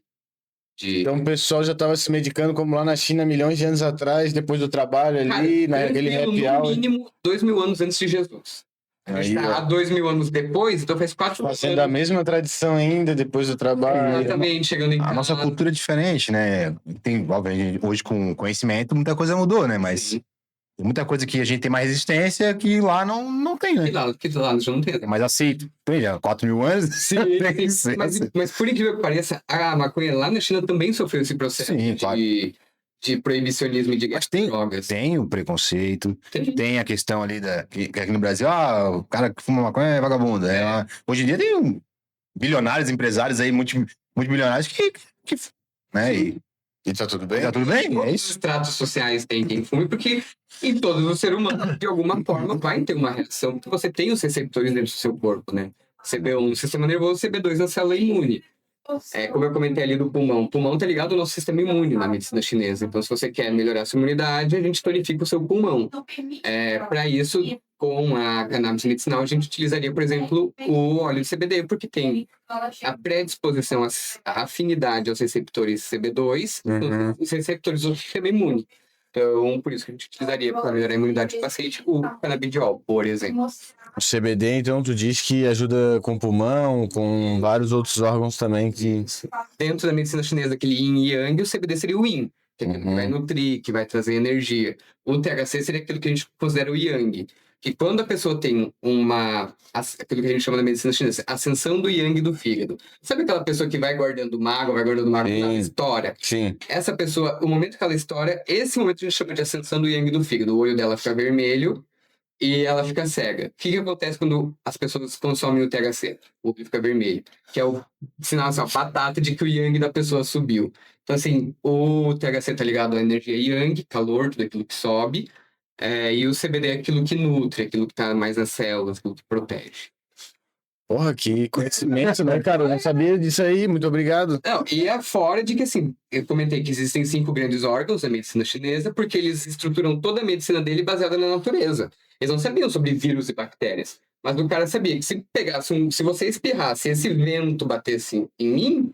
de... Então o pessoal já estava se medicando como lá na China milhões de anos atrás, depois do trabalho Cara, ali, naquele tranquilo, happy no hour. mínimo 2.000 anos antes de Jesus. A Aí, gente tá há ó, 2.000 anos depois, então faz 4 fazendo a anos. mesma tradição ainda, depois do trabalho. Exatamente, chegando em A nossa casa. cultura é diferente, né? Tem, obviamente, hoje com conhecimento, muita coisa mudou, né? Mas Sim. tem muita coisa que a gente tem mais resistência que lá não tem, né? Que lá já não tem. É mais aceito. Tem já 4.000 anos? Sim, Tem sim. Mas, licença. mas por incrível que pareça, a maconha lá na China também sofreu esse processo Sim, claro. de proibicionismo e de guerra Mas de drogas. tem o preconceito, Tem. tem a questão ali que aqui no Brasil, o cara que fuma maconha é vagabundo. Hoje em dia tem bilionários, empresários aí, multimilionários que né? E tá tudo bem? Tá tudo bem? É Todos os isso. estratos sociais tem quem fume, porque em todos os seres humanos, de alguma forma, vai ter uma reação, porque você tem os receptores dentro do seu corpo, né? CB1 no sistema nervoso, CB2 na célula imune. Como eu comentei ali do pulmão. O pulmão tá ligado ao nosso sistema imune na medicina chinesa. Então, se você quer melhorar a sua imunidade, a gente tonifica o seu pulmão. Para isso, com a cannabis medicinal, a gente utilizaria, por exemplo, o óleo de CBD, porque tem a predisposição, a afinidade aos receptores CB2, os receptores do sistema imune. Então, por isso que a gente utilizaria para melhorar a imunidade do paciente o canabidiol, por exemplo. O CBD, então, tu diz que ajuda com o pulmão, com vários outros órgãos também que... Dentro da medicina chinesa, aquele yin e yang, o CBD seria o yin, que vai nutrir, que vai trazer energia. O THC seria aquilo que a gente considera o yang, que quando a pessoa tem aquilo que a gente chama na medicina chinesa, ascensão do yang do fígado. Sabe aquela pessoa que vai guardando mágoa, ela estoura? Sim. Essa pessoa, o momento que ela estoura, esse momento a gente chama de ascensão do yang do fígado. O olho dela fica vermelho e ela fica cega. O que acontece quando as pessoas consomem o THC? O olho fica vermelho. Que é o sinal, assim, a batata de que o yang da pessoa subiu. Então, assim, o THC tá ligado à energia yang, calor, tudo aquilo que sobe. E o CBD é aquilo que nutre, aquilo que tá mais nas células, aquilo que protege. Porra, que conhecimento, né, cara? Eu não sabia disso aí, muito obrigado. Não, e é fora de que, assim, eu comentei que existem 5 grandes órgãos da medicina chinesa, porque eles estruturam toda a medicina dele baseada na natureza. Eles não sabiam sobre vírus e bactérias, mas o cara sabia que se pegasse se você espirrasse, esse vento batesse em mim,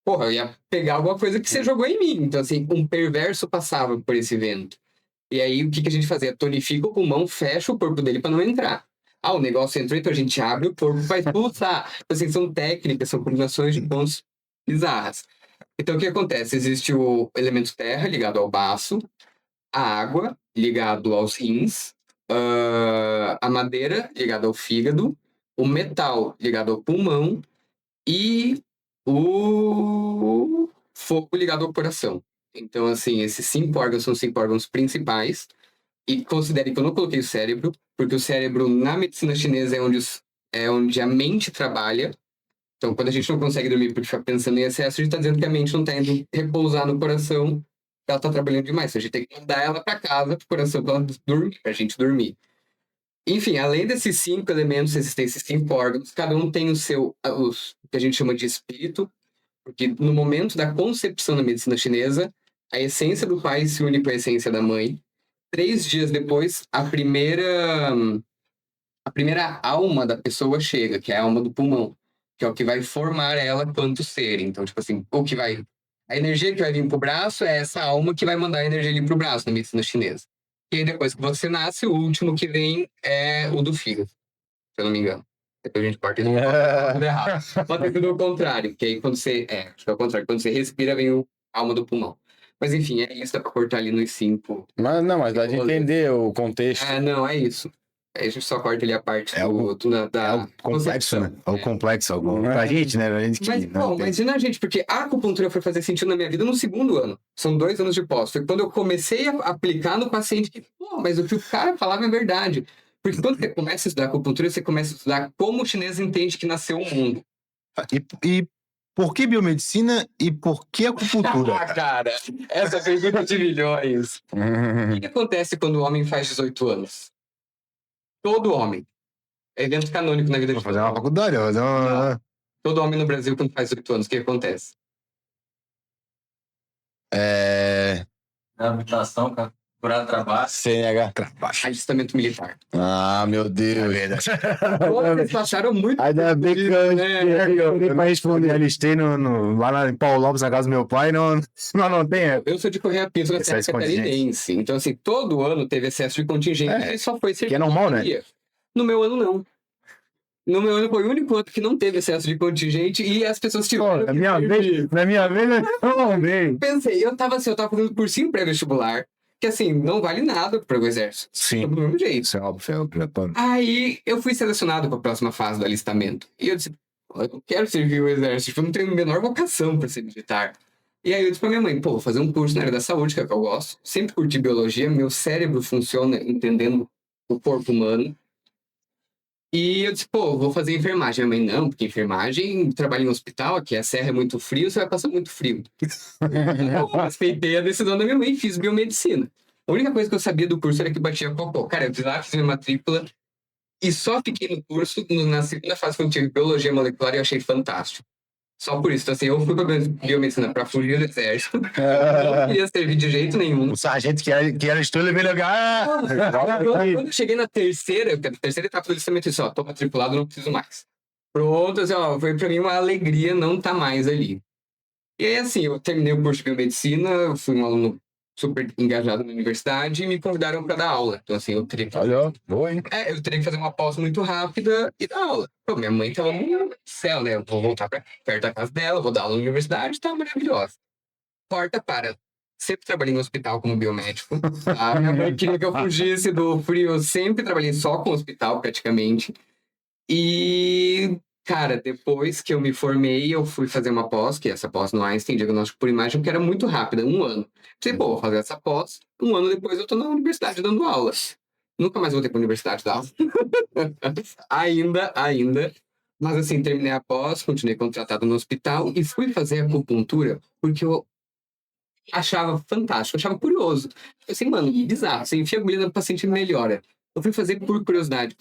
porra, eu ia pegar alguma coisa que você jogou em mim. Então, assim, um perverso passava por esse vento. E aí, o que a gente fazia? Tonifica o pulmão, fecha o corpo dele para não entrar. O negócio entrou, então a gente abre o corpo para expulsar. Então, assim, são técnicas, são combinações de pontos bizarras. Então, o que acontece? Existe o elemento terra ligado ao baço, a água ligado aos rins, a madeira ligada ao fígado, o metal ligado ao pulmão e o fogo ligado ao coração. Então, assim, esses 5 órgãos são 5 órgãos principais. E considere que eu não coloquei o cérebro, porque o cérebro, na medicina chinesa, é onde a mente trabalha. Então, quando a gente não consegue dormir porque fica pensando em excesso, a gente está dizendo que a mente não está indo repousar no coração ela tá trabalhando demais. Então a gente tem que mandar ela pra casa pro coração pra ela dormir, pra gente dormir. Enfim, além desses 5 elementos, existem esses 5 órgãos, cada um tem o que a gente chama de espírito, porque no momento da concepção da medicina chinesa, a essência do pai se une com a essência da mãe. 3 dias depois, a primeira alma da pessoa chega, que é a alma do pulmão, que é o que vai formar ela quanto ser. Então, tipo assim, a energia que vai vir pro braço é essa alma que vai mandar a energia ali pro braço na medicina chinesa. E aí, depois que você nasce, o último que vem é o do fígado, se eu não me engano. Depois a gente corta e não tudo errado. Pode ter tudo ao contrário, que aí quando você. Acho que é o contrário. Quando você respira, vem a alma do pulmão. Mas enfim, é isso, dá pra cortar ali nos 5. Mas dá de entender o contexto. Não, é isso. Aí a gente só corta ali a parte É o complexo, né? É o complexo. Pra gente, né? A gente que Mas, não entende. imagina a gente, porque a acupuntura foi fazer sentido na minha vida no 2º ano. São 2 anos de pós. Foi quando eu comecei a aplicar no paciente que, mas o que o cara falava é verdade. Porque quando você começa a estudar acupuntura, você começa a estudar como o chinês entende que nasceu o mundo. E por que biomedicina e por que acupuntura? Cara, essa pergunta de milhões. O que acontece quando o homem faz 18 anos? Todo homem. É evento canônico na vida Vou de fazer todo uma homem. faculdade, vou fazer uma... Todo homem no Brasil, quando faz 18 anos, o que acontece? Habilitação, procurado trabalho. CNH. Alistamento militar. Ah, meu Deus. Vocês passaram muito. Ainda bem que eu Eu pra responder, alistei lá em Paulo Lopes, na casa do meu pai, não tem. Eu sou de Correia Pinto, na Serra Excesso de contingente. Catarinense. Então, assim, todo ano teve excesso de contingente e só foi servir. Que é normal, né? No meu ano, não. No meu ano foi o único ano que não teve excesso de contingente e as pessoas tiveram. Na minha vez, não veio. Pensei, eu tava fazendo cursinho pré-vestibular, que assim, não vale nada para o exército. Sim. Do mesmo jeito. Isso é óbvio, Aí eu fui selecionado para a próxima fase do alistamento. E eu disse, eu não quero servir o exército, eu não tenho a menor vocação para ser militar. E aí eu disse pra minha mãe, vou fazer um curso na área da saúde, que é o que eu gosto. Sempre curti biologia, meu cérebro funciona entendendo o corpo humano. E eu disse, vou fazer enfermagem. A minha mãe, não, porque enfermagem, trabalha em hospital, aqui a serra é muito frio, você vai passar muito frio. Eu respeitei a decisão da minha mãe e fiz biomedicina. A única coisa que eu sabia do curso era que batia cocô. Cara, eu fui lá, fiz minha matrícula e só fiquei no curso na segunda fase, quando tive biologia molecular, e eu achei fantástico. Só por isso. Então, assim, eu fui pra biomedicina pra fugir do exército. Não queria servir de jeito nenhum. O sargento que era estrela veio ligar. Quando eu cheguei na terceira etapa do listamento, eu disse, tô matriculado, não preciso mais. Pronto, assim, foi pra mim uma alegria não estar mais ali. E aí, assim, eu terminei o curso de biomedicina, fui um aluno super engajado na universidade e me convidaram para dar aula. Então, assim, eu teria que... Olha, boa, hein? eu teria que fazer uma pausa muito rápida e dar aula. Minha mãe tava no céu, né? Eu vou voltar pra perto da casa dela, vou dar aula na universidade, tá maravilhosa. Porta para. Sempre trabalhei no hospital como biomédico. A minha mãe queria que eu fugisse do frio. Eu sempre trabalhei só com hospital, praticamente. E, cara, depois que eu me formei, eu fui fazer uma pós, que é essa pós no Einstein, diagnóstico por imagem, que era muito rápida, 1 ano. Pensei, vou fazer essa pós. 1 ano depois eu tô na universidade dando aulas. Nunca mais voltei pra universidade dar aula. ainda. Mas assim, terminei a pós, continuei contratado no hospital e fui fazer acupuntura porque eu achava fantástico, eu achava curioso. Eu assim, mano, bizarro. Você enfia a agulha no paciente e melhora. Eu fui fazer por curiosidade,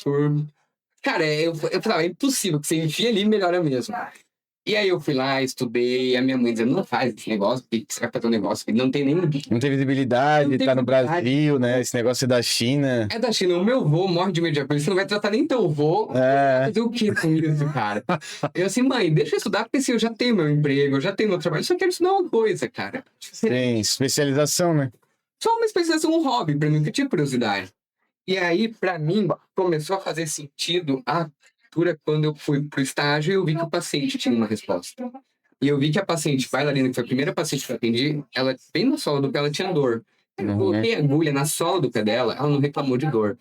Cara, eu falava, é impossível que você enfia ali e melhora mesmo. E aí eu fui lá, estudei, e a minha mãe dizendo, não faz esse negócio, porque você vai fazer um negócio que não tem nem... Não tem visibilidade, tá no Brasil, né? Esse negócio é da China. É da China, o meu vô morre de medo de agulha, você não vai tratar nem teu vô. É. Fazer o que com isso, cara? Eu assim, mãe, deixa eu estudar, porque assim, eu já tenho meu emprego, eu já tenho meu trabalho, eu só quero estudar uma coisa, cara. Tem especialização, né? Só uma especialização, um hobby pra mim, que eu tinha curiosidade. E aí, pra mim, começou a fazer sentido a acupuntura quando eu fui pro estágio e eu vi que o paciente tinha uma resposta. E eu vi que a paciente, bailarina, que foi a primeira paciente que eu atendi, ela, bem na sola do pé, ela tinha dor. Eu coloquei a agulha na sola do pé dela, ela não reclamou de dor.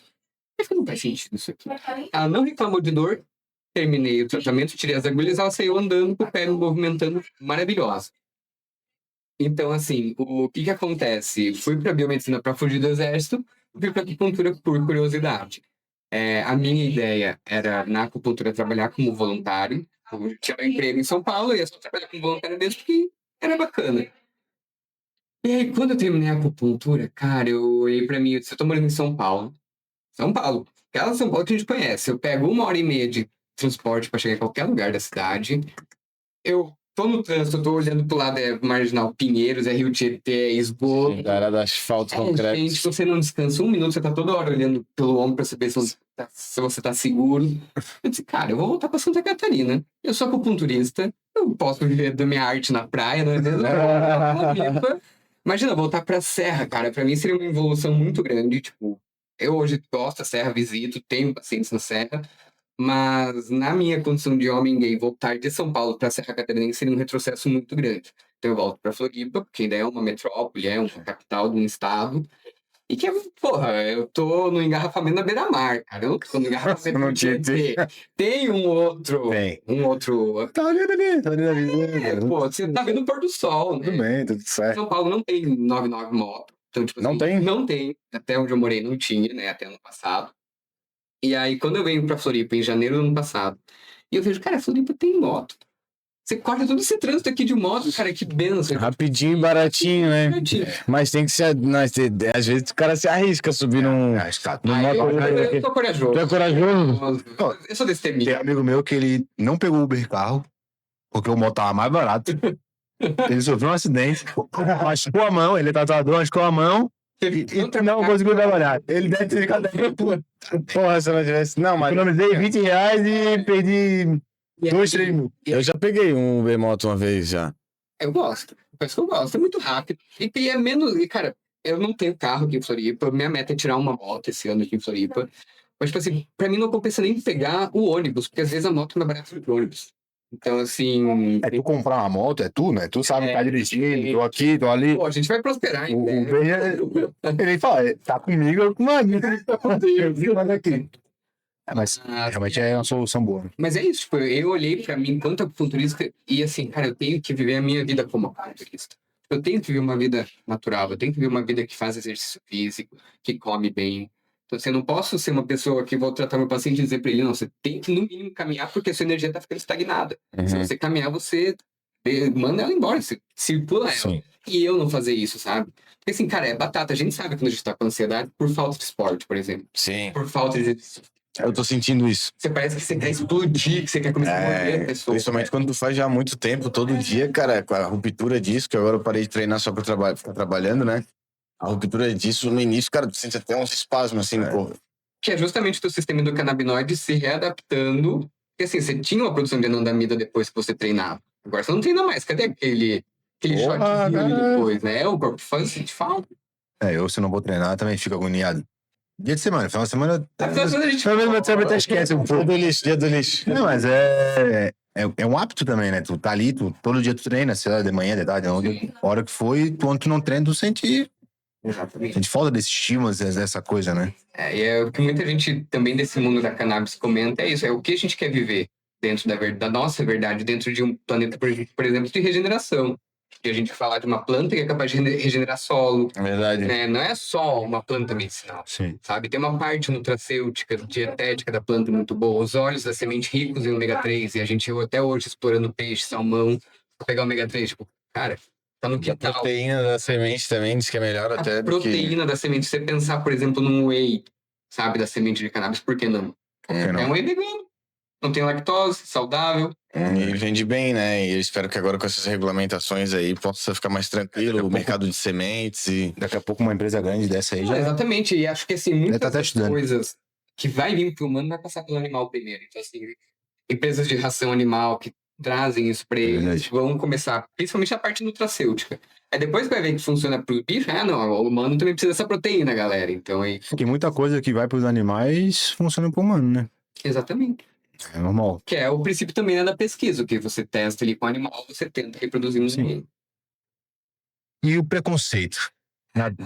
Eu falei, não faz sentido isso aqui. Ela não reclamou de dor, terminei o tratamento, tirei as agulhas, ela saiu andando com o pé, me movimentando, maravilhosa. Então, assim, o que acontece? Fui pra biomedicina para fugir do exército, fui pra acupuntura por curiosidade. A minha ideia era, na acupuntura, trabalhar como voluntário. Eu tinha um emprego em São Paulo, e ia só trabalhar como voluntário mesmo, porque era bacana. E aí, quando eu terminei a acupuntura, cara, eu olhei pra mim e disse, eu tô morando em São Paulo. São Paulo. Aquela São Paulo que a gente conhece. Eu pego 1 hora e meia de transporte pra chegar em qualquer lugar da cidade. Eu tô no trânsito, eu tô olhando pro lado, Marginal Pinheiros, Rio Tietê, esgoto. Cara do asfalto concreto. Gente, você não descansa 1 minuto, você tá toda hora olhando pelo ombro pra saber se você tá seguro. Eu disse, cara, eu vou voltar pra Santa Catarina. Eu sou acupunturista, eu posso viver da minha arte na praia, não é mesmo? Imagina, voltar pra Serra, cara, pra mim seria uma evolução muito grande, tipo, eu hoje gosto da Serra, visito, tenho pacientes na Serra, mas na minha condição de homem gay, voltar de São Paulo pra Serra Catarinense seria um retrocesso muito grande. Então eu volto pra Floripa, porque ainda é uma metrópole, é uma capital de um estado, e que, porra, eu tô no engarrafamento na beira-mar, cara. Eu não tô no engarrafamento Não no tinha Tietê. Tem um outro. Tem. Um outro. Tá olhando ali, tá olhando ali. Pô, você tá vendo o pôr do sol, Tudo né? bem, tudo certo. São Paulo não tem 99 moto. Então, tipo Não assim, tem? Não tem. Até onde eu morei não tinha, né? Até ano passado. E aí, quando eu venho pra Floripa, em janeiro do ano passado, e eu vejo, cara, Floripa tem moto. Você corta todo esse trânsito aqui de moto, cara, que benção. Rapidinho e baratinho, né? Baratinho. Mas tem que ser. Às vezes o cara se arrisca a subir num. num Ah, moto. eu sou corajoso. Tu é corajoso? Eu sou destemido. Tem amigo meu que ele não pegou o Uber carro, porque o moto tava mais barato. Ele sofreu um acidente, machucou a mão, ele é tatuador, machucou a mão e não conseguiu trabalhar. Ele deve ter ficado. Porra, se eu não tivesse. Não, mas. Economizei R$ 20 e perdi 2, 3 mil. Eu já peguei um Uber moto uma vez já. Eu gosto. Parece que eu gosto. É muito rápido. E é menos. E, cara, eu não tenho carro aqui em Floripa. Minha meta é tirar uma moto esse ano aqui em Floripa. Mas, tipo assim, pra mim não compensa nem pegar o ônibus, porque às vezes a moto é mais barata do que o ônibus. Então, assim. É tu comprar uma moto, é tu, né? Tu sabe É, ficar dirigindo, tô aqui, tô ali. Pô, a gente vai prosperar, O hein? Uber, ele fala, tá comigo, eu mano, eu vi mais aqui. Mas realmente é uma solução boa. Mas é isso, tipo, eu olhei pra mim enquanto acupunturista e assim, cara, eu tenho que viver a minha vida como acupunturista. Eu tenho que viver uma vida natural, eu tenho que viver uma vida que faz exercício físico, que come bem. Então, assim, eu não posso ser uma pessoa que vou tratar meu paciente e dizer pra ele, não, você tem que no mínimo caminhar porque a sua energia tá ficando estagnada. Se você caminhar, você manda ela embora, você circula ela. Sim. E eu não fazer isso, sabe? Porque assim, cara, é batata. A gente sabe quando a gente tá com ansiedade por falta de esporte, por exemplo. Sim. Por falta de exercício. Eu tô sentindo isso. Você parece que você quer explodir, que você quer começar a morrer a pessoa. Principalmente quando tu faz já há muito tempo, todo dia, cara, com a ruptura disso, que agora eu parei de treinar só pra ficar trabalhando, né? A ruptura disso, no início, cara, tu sente até uns espasmos assim, pô. Que é justamente o teu sistema endocannabinoide se readaptando. Porque assim, você tinha uma produção de anandamida depois que você treinava. Agora você não treina mais. Cadê aquele Porra, shotzinho ali cara. depois, né? O corpo faz de falta. Eu, se não vou treinar, também fico agoniado. Dia de semana, final de semana. Final de semana a gente- Pelo menos meu cérebro até esquece um pouco. Dia do lixo. Não, mas é um hábito também, né? Tu tá ali, todo dia tu treina, sei lá, de manhã, de tarde, a hora que foi, quando tu não treina, tu sente Exatamente. falta desse estímulo, dessa coisa, né? E é o que muita gente também desse mundo da cannabis comenta, é isso, é o que a gente quer viver dentro da nossa verdade, dentro de um planeta, por exemplo, de regeneração. E a gente falar de uma planta que é capaz de regenerar solo, É verdade. né? Não é só uma planta medicinal, Sim. sabe? Tem uma parte nutracêutica, dietética da planta muito boa. Os óleos da semente ricos em ômega 3, e a gente até hoje explorando peixe, salmão, pra pegar ômega 3, tipo, cara, tá no A quintal. proteína da semente também diz que é melhor até A do que... proteína da semente, se você pensar, por exemplo, num whey, sabe, da semente de cannabis, por que não? Por que É não? um whey vegano. Não tem lactose, saudável. E vende bem, né? E eu espero que agora com essas regulamentações aí possa ficar mais tranquilo o mercado de sementes e... Daqui a pouco uma empresa grande dessa aí já. Exatamente, e acho que assim, muitas tá até das estudando. coisas que vai vir pro humano vai passar pelo animal primeiro. Então, assim, empresas de ração animal que trazem isso pra eles Verdade. vão começar, principalmente a parte nutracêutica. Aí depois vai ver que funciona pro bicho, não, o humano também precisa dessa proteína, galera. Então aí. Porque muita coisa que vai pros animais funciona pro humano, né? Exatamente. É normal. Que é o princípio também da pesquisa, o que você testa ali com o animal, você tenta reproduzir no humano. E o preconceito?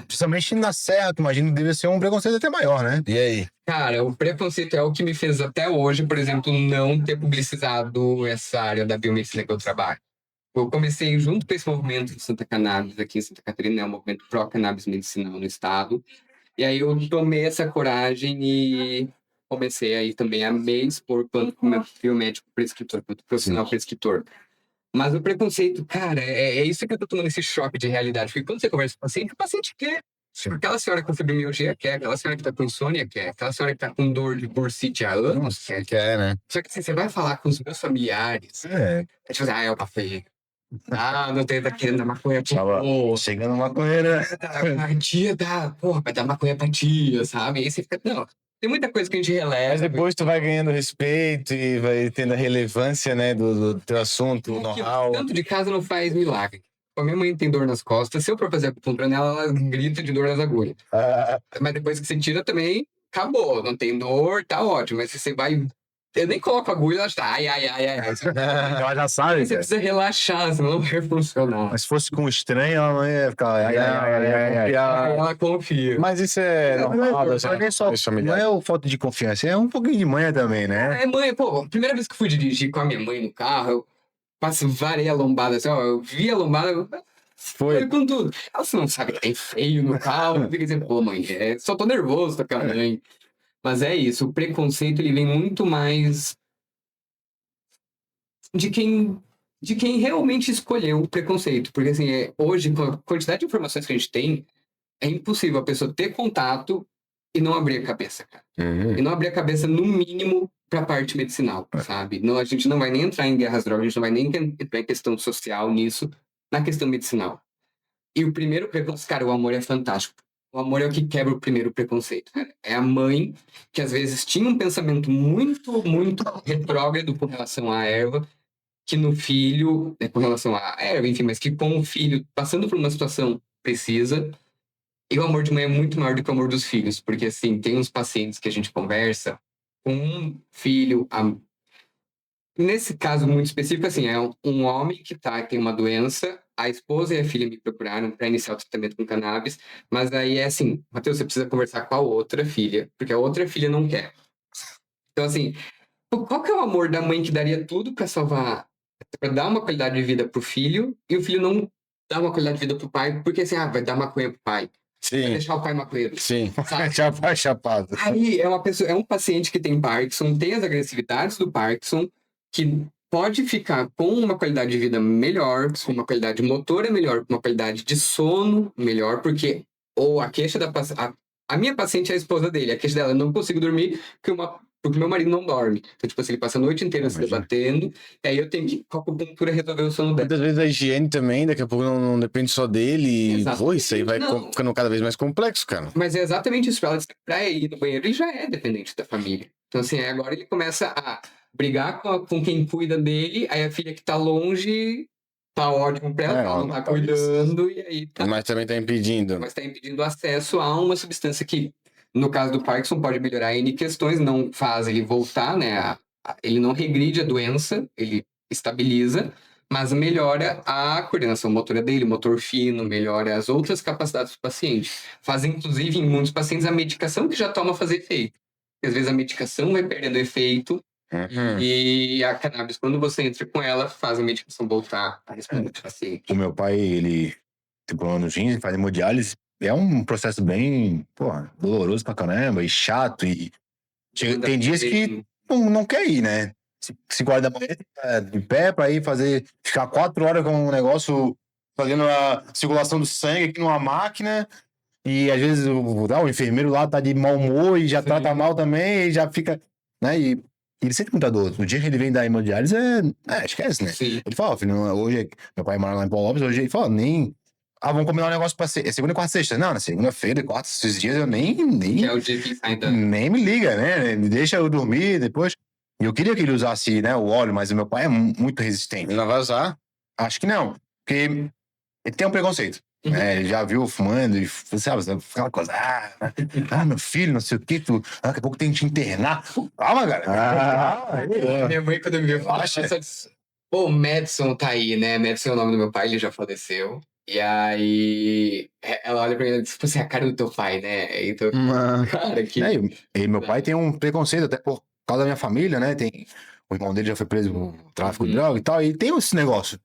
Principalmente na Serra, que imagino que deve ser um preconceito até maior, né? E aí? Cara, o preconceito é o que me fez até hoje, por exemplo, não ter publicizado essa área da biomedicina que eu trabalho. Eu comecei junto com esse movimento de Santa Cannabis aqui em Santa Catarina, né, o movimento pró-cannabis medicinal no estado. E aí eu tomei essa coragem e comecei aí também a me expor quanto biomédico prescritor, quanto profissional prescritor. Mas o preconceito, cara, é isso que eu tô tomando esse choque de realidade. Porque quando você conversa com o paciente quer. Aquela senhora com fibromialgia quer, aquela senhora que tá com insônia quer, aquela senhora que tá com dor de bursite há anos quer. Quer, né? Só que assim, você vai falar com os meus familiares, é tipo assim, é o café. Não tem, tá querendo dar maconha pro povo. Chegando maconheira. A tia porra, vai dar maconha pra tia, sabe? Aí você fica, não, tem muita coisa que a gente releva. Mas depois tu vai ganhando respeito e vai tendo a relevância, né, do teu assunto, o know-how. Tanto de casa não faz milagre. A minha mãe tem dor nas costas, se eu for fazer acupuntura nela, ela grita de dor nas agulhas. Mas depois que você tira também, acabou. Não tem dor, tá ótimo. Mas se você vai... Eu nem coloco a agulha, ela está ai. Ela já sabe, Você cara. precisa relaxar, senão não vai funcionar. Mas se fosse com estranho, ela não ia ficar... Aí ela confia. Mas isso é normal, não é o falta de confiança, é um pouquinho de manha também, né? É, mãe, pô, a primeira vez que fui dirigir com a minha mãe no carro, eu varei a lombada assim, ó, eu vi a lombada, foi com tudo. Ela não sabe que tem freio no carro, fica dizendo, pô, mãe, só tô nervoso, tá com a mãe. Mas é isso, o preconceito, ele vem muito mais de quem realmente escolheu o preconceito. Porque, assim, hoje, com a quantidade de informações que a gente tem, é impossível a pessoa ter contato e não abrir a cabeça, cara. E não abrir a cabeça, no mínimo, para a parte medicinal, sabe? Não, a gente não vai nem entrar em guerras drogas, a gente não vai nem entrar em questão social nisso, na questão medicinal. E o primeiro preconceito, cara, o amor é fantástico. O amor é o que quebra o primeiro preconceito. É a mãe que, às vezes, tinha um pensamento muito, muito retrógrado com relação à erva, que no filho, com relação à erva, enfim, mas que com o filho, passando por uma situação precisa, e o amor de mãe é muito maior do que o amor dos filhos, porque, assim, tem uns pacientes que a gente conversa com um filho... Nesse caso muito específico, assim, é um homem que tem uma doença, a esposa e a filha me procuraram para iniciar o tratamento com cannabis, mas aí é assim, Matheus, você precisa conversar com a outra filha, porque a outra filha não quer. Então, assim, qual que é o amor da mãe que daria tudo para salvar, para dar uma qualidade de vida pro filho, e o filho não dá uma qualidade de vida pro pai, porque assim, vai dar maconha pro pai. Vai Sim, deixar o pai maconheiro. sim. Sabe? Chapado. Aí é um paciente que tem Parkinson, tem as agressividades do Parkinson, que pode ficar com uma qualidade de vida melhor, com uma qualidade motora melhor, com uma qualidade de sono melhor, porque ou a queixa a minha paciente é a esposa dele, a queixa dela, eu não consigo dormir porque meu marido não dorme. Então, tipo assim, ele passa a noite inteira se debatendo, e aí eu tenho que, com a acupuntura, resolver o sono dela. Muitas vezes a higiene também, daqui a pouco não depende só dele. Exatamente. Isso aí vai ficando cada vez mais complexo, cara. Mas é exatamente isso. Ela disse que pra ir no banheiro, ele já é dependente da família. Então, assim, agora ele começa a brigar com quem cuida dele, aí a filha que tá longe tá ótimo pra ela, ela não tá cuidando, e aí tá... Mas também tá impedindo. Mas tá impedindo acesso a uma substância que, no caso do Parkinson, pode melhorar N questões, não faz ele voltar, né? Ele não regride a doença, ele estabiliza, mas melhora a coordenação motora dele, motor fino, melhora as outras capacidades do paciente. Faz, inclusive, em muitos pacientes, a medicação que já toma fazer efeito. Às vezes a medicação vai perdendo efeito, e a cannabis, quando você entra com ela, faz a medicação voltar a responder o paciente. O meu pai, ele tem problema nos rins, faz hemodiálise. É um processo bem, doloroso pra caramba e chato. E tem dias que não quer ir, né? 5 horas da manhã, tá de pé pra ir ficar 4 horas com um negócio fazendo a circulação do sangue aqui numa máquina. E às vezes o enfermeiro lá tá de mau humor e já trata mal também, e já fica, né? E ele sente muita dor. No dia que ele vem da hemodiálise, esquece, né? Sim. Ele fala, filho, hoje, meu pai mora lá em Paulo Lopes, hoje ele fala, vamos combinar um negócio pra segunda, quarta, sexta. Não, na segunda-feira, quarta, esses dias eu nem Que é o dia que ainda... nem me liga, né? Me deixa eu dormir depois. E eu queria que ele usasse, né, o óleo, mas o meu pai é muito resistente. Ele não vai usar? Acho que não, porque ele tem um preconceito. Ele já viu fumando e sabe, aquela coisa, meu filho, não sei o que, daqui a pouco tem que te internar. Calma, cara. Minha mãe, quando me viu falar, ela disse, o Madison tá aí, né? Madison é o nome do meu pai, ele já faleceu. E aí, ela olha pra mim e diz, você é a cara do teu pai, né? Então, cara, que... E meu pai tem um preconceito, até por causa da minha família, né? O irmão dele já foi preso por tráfico de droga e tal, e tem esse negócio.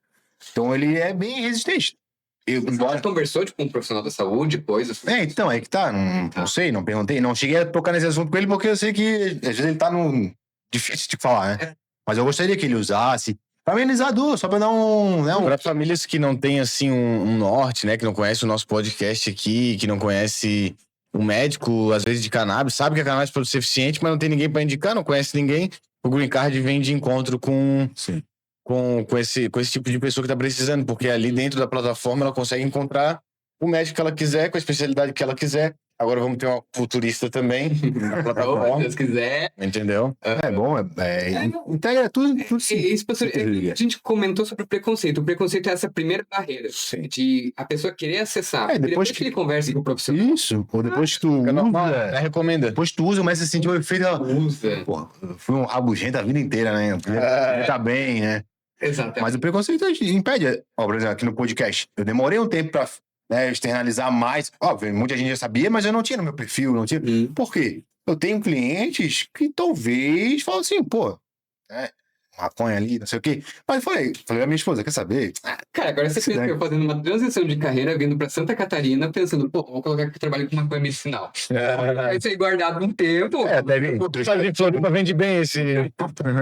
Então ele é bem resistente. Você já conversou com um profissional da saúde, depois? Assim? Então, aí que tá. Não sei, não perguntei. Não cheguei a tocar nesse assunto com ele, porque eu sei que às vezes ele tá no... Difícil de falar, né? Mas eu gostaria que ele usasse. Pra amenizar a dor, só pra dar um... Né, Para famílias que não têm, assim, um norte, né? Que não conhecem o nosso podcast aqui, que não conhece o médico, às vezes, de cannabis, sabe que a cannabis é produto eficiente, mas não tem ninguém para indicar, não conhece ninguém. O Green Card vem de encontro com esse tipo de pessoa que tá precisando, porque ali dentro da plataforma ela consegue encontrar o médico que ela quiser, com a especialidade que ela quiser. Agora vamos ter uma futurista também na Se plataforma, Deus quiser. entendeu? É bom, integra tudo Isso, professor, a gente comentou sobre o preconceito. O preconceito é essa primeira barreira de a pessoa querer acessar. Depois Que ele conversa com o profissional. Isso, ou depois que tu Fica normal, usa... recomenda. Depois tu usa, mas você sentiu o efeito... Usa. Pô, eu fui um rabugento a vida inteira, né? Tá bem, né? Exatamente. Mas o preconceito impede. Ó, por exemplo, aqui no podcast, eu demorei um tempo pra externalizar mais. Óbvio, muita gente já sabia, mas eu não tinha no meu perfil, não tinha. Por quê? Eu tenho clientes que talvez falam assim, pô, maconha ali, não sei o quê. Mas falei pra minha esposa, quer saber? Cara, agora você pensa que eu fazendo uma transição de carreira, vindo pra Santa Catarina, pensando, pô, vou colocar que eu trabalho com maconha medicinal. Aí isso aí guardado um tempo. Sabe, Floripa vende bem esse...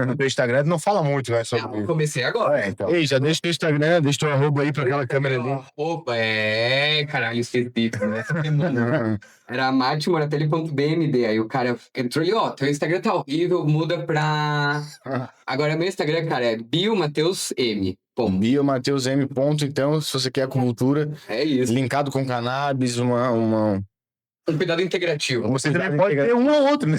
No teu Instagram não fala muito, né? Sobre... Eu comecei agora. Então. Ei, já deixa o teu Instagram, deixa teu arroba aí pra aquela câmera ali. Opa, caralho, esqueci. Essa semana. Era matemoratelli.bmd. Aí o cara entrou ali, ó, teu Instagram tá horrível, muda pra... Agora meu Instagram, cara, é biomateusm. Bio Matheus M. Então, se você quer acupuntura, É isso. linkado com cannabis, Um cuidado integrativo. Você também pode ter um ou outro, né?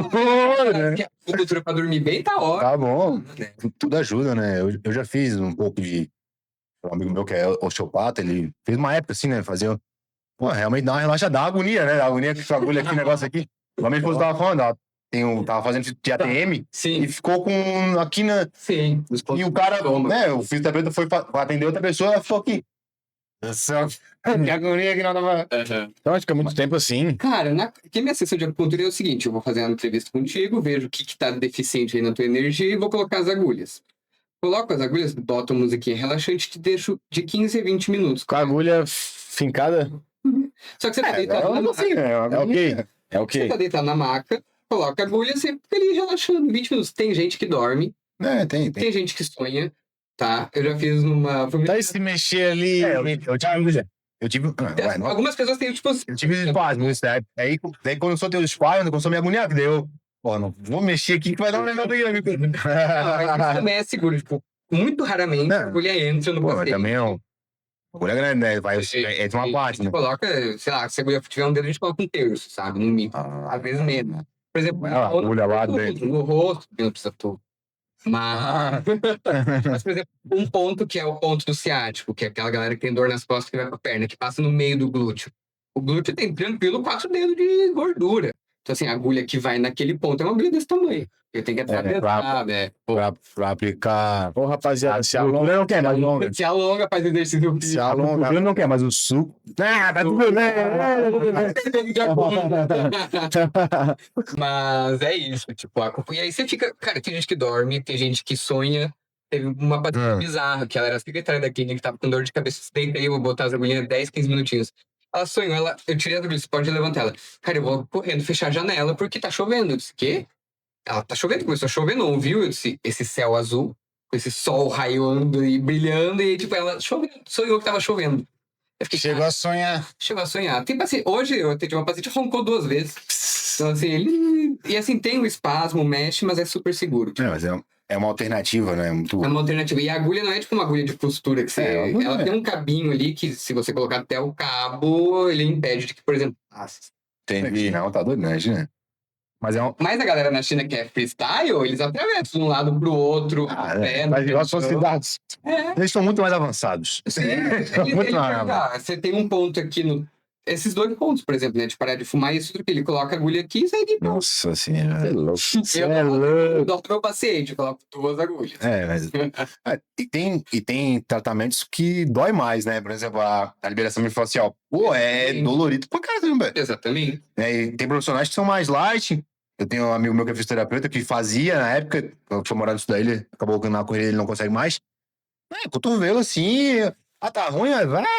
Porque a acupuntura pra dormir bem tá ótimo. Tá bom. Tudo ajuda, né? Eu já fiz um pouco de... Um amigo meu que é osteopata, ele fez uma época assim, né? Fazia... Pô, realmente dá uma relaxada, dá agonia, né? Dá agonia com essa agulha aqui, negócio aqui. A minha esposa tava falando, ó, tava fazendo de ATM Sim. e ficou com aqui na... Sim. E o cara, né? O fisioterapeuta foi pra atender outra pessoa, ela ficou aqui. Que agonia que não tava... Então, acho que é muito tempo assim. Cara, que minha sessão de acupuntura é o seguinte, eu vou fazer uma entrevista contigo, vejo o que tá deficiente aí na tua energia e vou colocar as agulhas. Coloco as agulhas, boto a musiquinha relaxante e te deixo de 15 a 20 minutos. Com a agulha fincada. Só que você tá deitado na maca. É o quê? Você tá deitado na maca, coloca a agulha, você fica ali relaxando 20 minutos. Tem gente que dorme, tem gente que sonha, tá? Eu já fiz numa... Tá e se mexer ali. Eu tive... Algumas pessoas têm, tipo... Eu tive espasmos, né? Aí quando eu sou teu espasmo, quando eu sou me agoniar, que daí eu... Pô, não vou mexer aqui que vai dar um negócio aí, amigo. Isso também é seguro, tipo... Muito raramente a agulha entra no Pô, mas paciente. também é um... Agulha grande, né? Vai, é de uma parte, A gente né? coloca, sei lá, se a agulha tiver um dedo, a gente coloca um terço, sabe? No mínimo. Às vezes menos. Por exemplo, A agulha lá dentro. no rosto, não precisa tudo. Mas, por exemplo, um ponto que é o ponto do ciático, que é aquela galera que tem dor nas costas que vai pra perna, que passa no meio do glúteo. O glúteo tem tranquilo 4 dedos de gordura. Então, assim, a agulha que vai naquele ponto é uma agulha desse tamanho. Eu tenho que atravessar, né? Pra aplicar... Ô, rapaziada, se alonga. não quer mais longa. Se alonga, faz exercício físico. Se alonga. Eu não quer mais o suco. Tá tudo bem. Mas é isso, tipo, e aí você fica, cara, tem gente que dorme, tem gente que sonha. Teve uma paciente bizarra, que ela era secretária da clínica, que tava com dor de cabeça, deitei, eu vou botar as agulhinhas 10, 15 minutinhos. Ela sonhou, eu tirei as agulhas, você pode levantar ela. Cara, eu vou correndo, fechar a janela, porque tá chovendo. Eu disse, quê? Ela tá chovendo, começou a chover, não ouviu? Eu disse, esse céu azul, com esse sol raiando e brilhando, e tipo, ela sonhou que tava chovendo. Chegou a sonhar. Chegou a sonhar. Tem paciente, hoje eu atendi uma paciente que roncou 2 vezes. Então, assim, ele... E assim, tem o espasmo, mexe, mas é super seguro. Tipo. Mas é uma alternativa, né? É uma alternativa. E a agulha não é tipo uma agulha de costura que você... Ela tem um cabinho ali que, se você colocar até o cabo, ele impede de que, por exemplo... Entendi. Não, tá doido, né? Mas Mas a galera na China que é freestyle, eles atravessam de um lado pro outro. Mas igual as suas cidades. Eles estão muito mais avançados. Você tem um ponto aqui no... Esses 2 pontos, por exemplo, né? De parar de fumar, isso que ele coloca a agulha aqui e sai de boa. Nossa senhora. É louco. Eu dou pro meu paciente, eu coloco 2 agulhas. Mas... e tem tratamentos que dói mais, né? Por exemplo, a liberação miofascial. Pô, é dolorido pra caramba. Exatamente. E tem profissionais que são mais light. Eu tenho um amigo meu que é fisioterapeuta que fazia na época, eu tinha morado isso daí, ele acabou na corrida, ele não consegue mais. Cotovelo assim... tá ruim,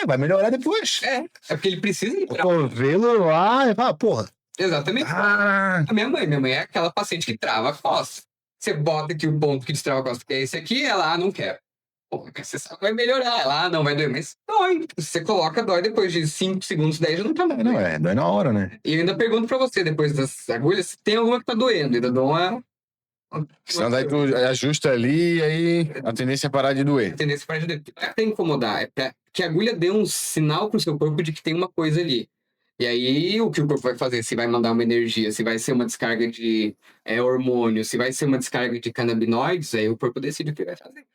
vai melhorar depois. É porque ele precisa ir pra... Cotovelo lá, e fala, porra. Exatamente. A minha mãe é aquela paciente que trava a costa. Você bota que o ponto que destrava a costa que é esse aqui, ela, não quer. Pô, você sabe que vai melhorar. Ela, não vai doer, mas dói. Você coloca, dói depois de 5 segundos, 10 já não tá mais. Não, dói na hora, né? E eu ainda pergunto pra você, depois das agulhas, se tem alguma que tá doendo. Ainda dou uma Senão daí tu ajusta ali e aí a tendência é parar de doer. tendência para não é pra incomodar, é pra que a agulha dê um sinal pro seu corpo de que tem uma coisa ali. E aí, o que o corpo vai fazer? Se vai mandar uma energia, se vai ser uma descarga de hormônio, se vai ser uma descarga de canabinoides, aí o corpo decide o que vai fazer.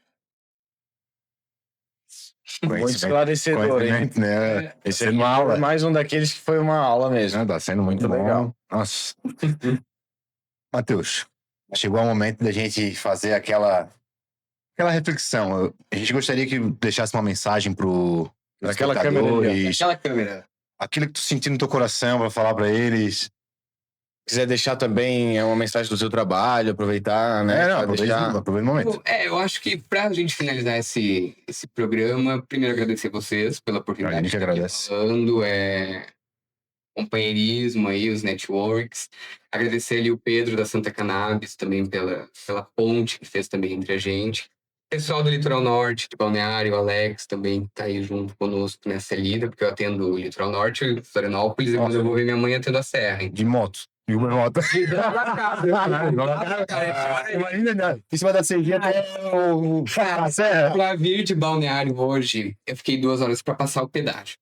Muito esclarecedor, hein? Conhecimento, né? Esse Sendo aqui uma aula. foi mais um daqueles que foi uma aula mesmo. Tá sendo muito Muito bom. legal. Nossa. Matheus, chegou o momento da gente fazer aquela reflexão. A gente gostaria que deixasse uma mensagem pros Daquela câmera ali, ó. espectadores, Aquela câmera. aquilo que tu sentiu no teu coração pra falar pra eles. Quiser deixar também uma mensagem do seu trabalho, aproveitar, né? Pra Aproveita o momento. Eu acho que pra gente finalizar esse programa, primeiro agradecer vocês pela oportunidade A gente de estar aqui agradece. falando, companheirismo aí, os networks. Agradecer ali o Pedro da Santa Cannabis também pela ponte que fez também entre a gente. Pessoal do Litoral Norte, de Balneário, o Alex também tá aí junto conosco nessa lida, porque eu atendo o Litoral Norte, Florianópolis, e quando eu vou ver minha mãe, eu atendo a Serra. De moto. De Uber moto. Imagina, em cima da CG até a serra. Pra vir de Balneário hoje, eu fiquei 2 horas pra passar o pedágio.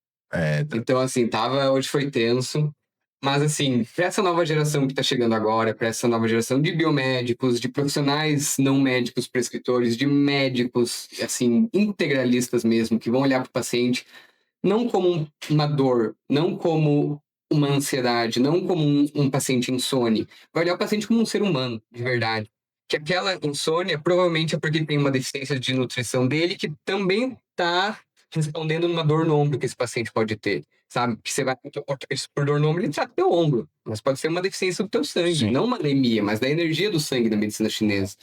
Então, assim, hoje foi tenso. Mas, assim, para essa nova geração que está chegando agora, para essa nova geração de biomédicos, de profissionais não médicos prescritores, de médicos, assim, integralistas mesmo, que vão olhar para o paciente não como uma dor, não como uma ansiedade, não como um paciente insone. Vai olhar o paciente como um ser humano, de verdade. Que aquela insônia provavelmente é porque tem uma deficiência de nutrição dele que também está respondendo numa dor no ombro que esse paciente pode ter, sabe? Que você vai por dor no ombro, ele trata teu ombro, mas pode ser uma deficiência do teu sangue, Sim. não uma anemia, mas da energia do sangue da medicina chinesa.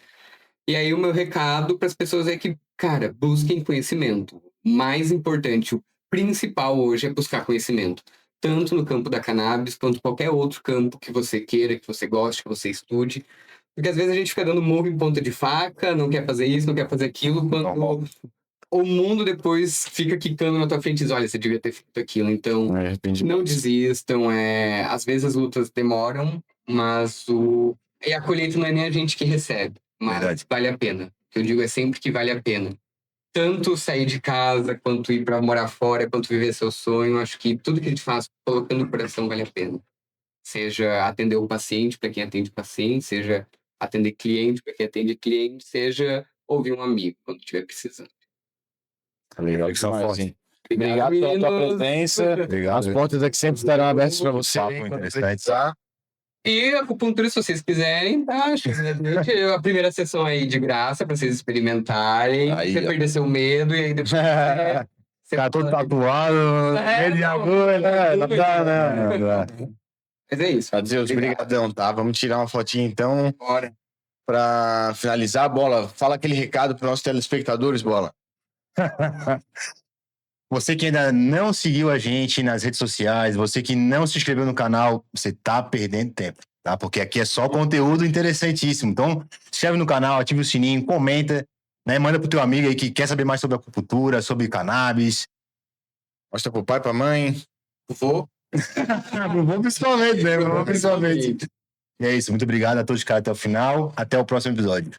E aí o meu recado para as pessoas é que, cara, busquem conhecimento. O mais importante, o principal hoje é buscar conhecimento, tanto no campo da cannabis quanto qualquer outro campo que você queira, que você goste, que você estude. Porque às vezes a gente fica dando murro em ponta de faca, não quer fazer isso, não quer fazer aquilo, quando o mundo depois fica quicando na tua frente e diz, olha, você devia ter feito aquilo. Então, não desistam. Às vezes as lutas demoram, mas e a colheita não é nem a gente que recebe, mas Verdade. vale a pena. O que eu digo é sempre que vale a pena. Tanto sair de casa, quanto ir para morar fora, quanto viver seu sonho. Acho que tudo que a gente faz colocando o coração vale a pena. Seja atender o paciente para quem atende paciente, seja atender cliente para quem atende cliente, seja ouvir um amigo quando estiver precisando. Legal, que são fortes. Obrigado pela tua meninos. presença. Obrigado. As portas aqui sempre estarão abertas para você. Papo quando interessante. precisar. E a acupuntura, se vocês quiserem, tá? A primeira sessão aí de graça para vocês experimentarem. Aí, Você ó. perder seu medo e aí depois. Você Tá todo pode- tatuado, meio de não. agulha. Não dá, né? Não dá. Mas é isso. Adeus, brigadão, tá? Vamos tirar uma fotinha então Bora. para finalizar. Bola, fala aquele recado para nossos telespectadores, Bola. Você que ainda não seguiu a gente nas redes sociais, você que não se inscreveu no canal, você tá perdendo tempo, tá? Porque aqui é só conteúdo interessantíssimo. Então, se inscreve no canal, ative o sininho, comenta, né? Manda pro teu amigo aí que quer saber mais sobre acupuntura, sobre cannabis. Mostra pro pai, pra mãe. Vou. Vou principalmente, né? Vou principalmente. E é isso. Muito obrigado a todos que ficaram até o final. Até o próximo episódio.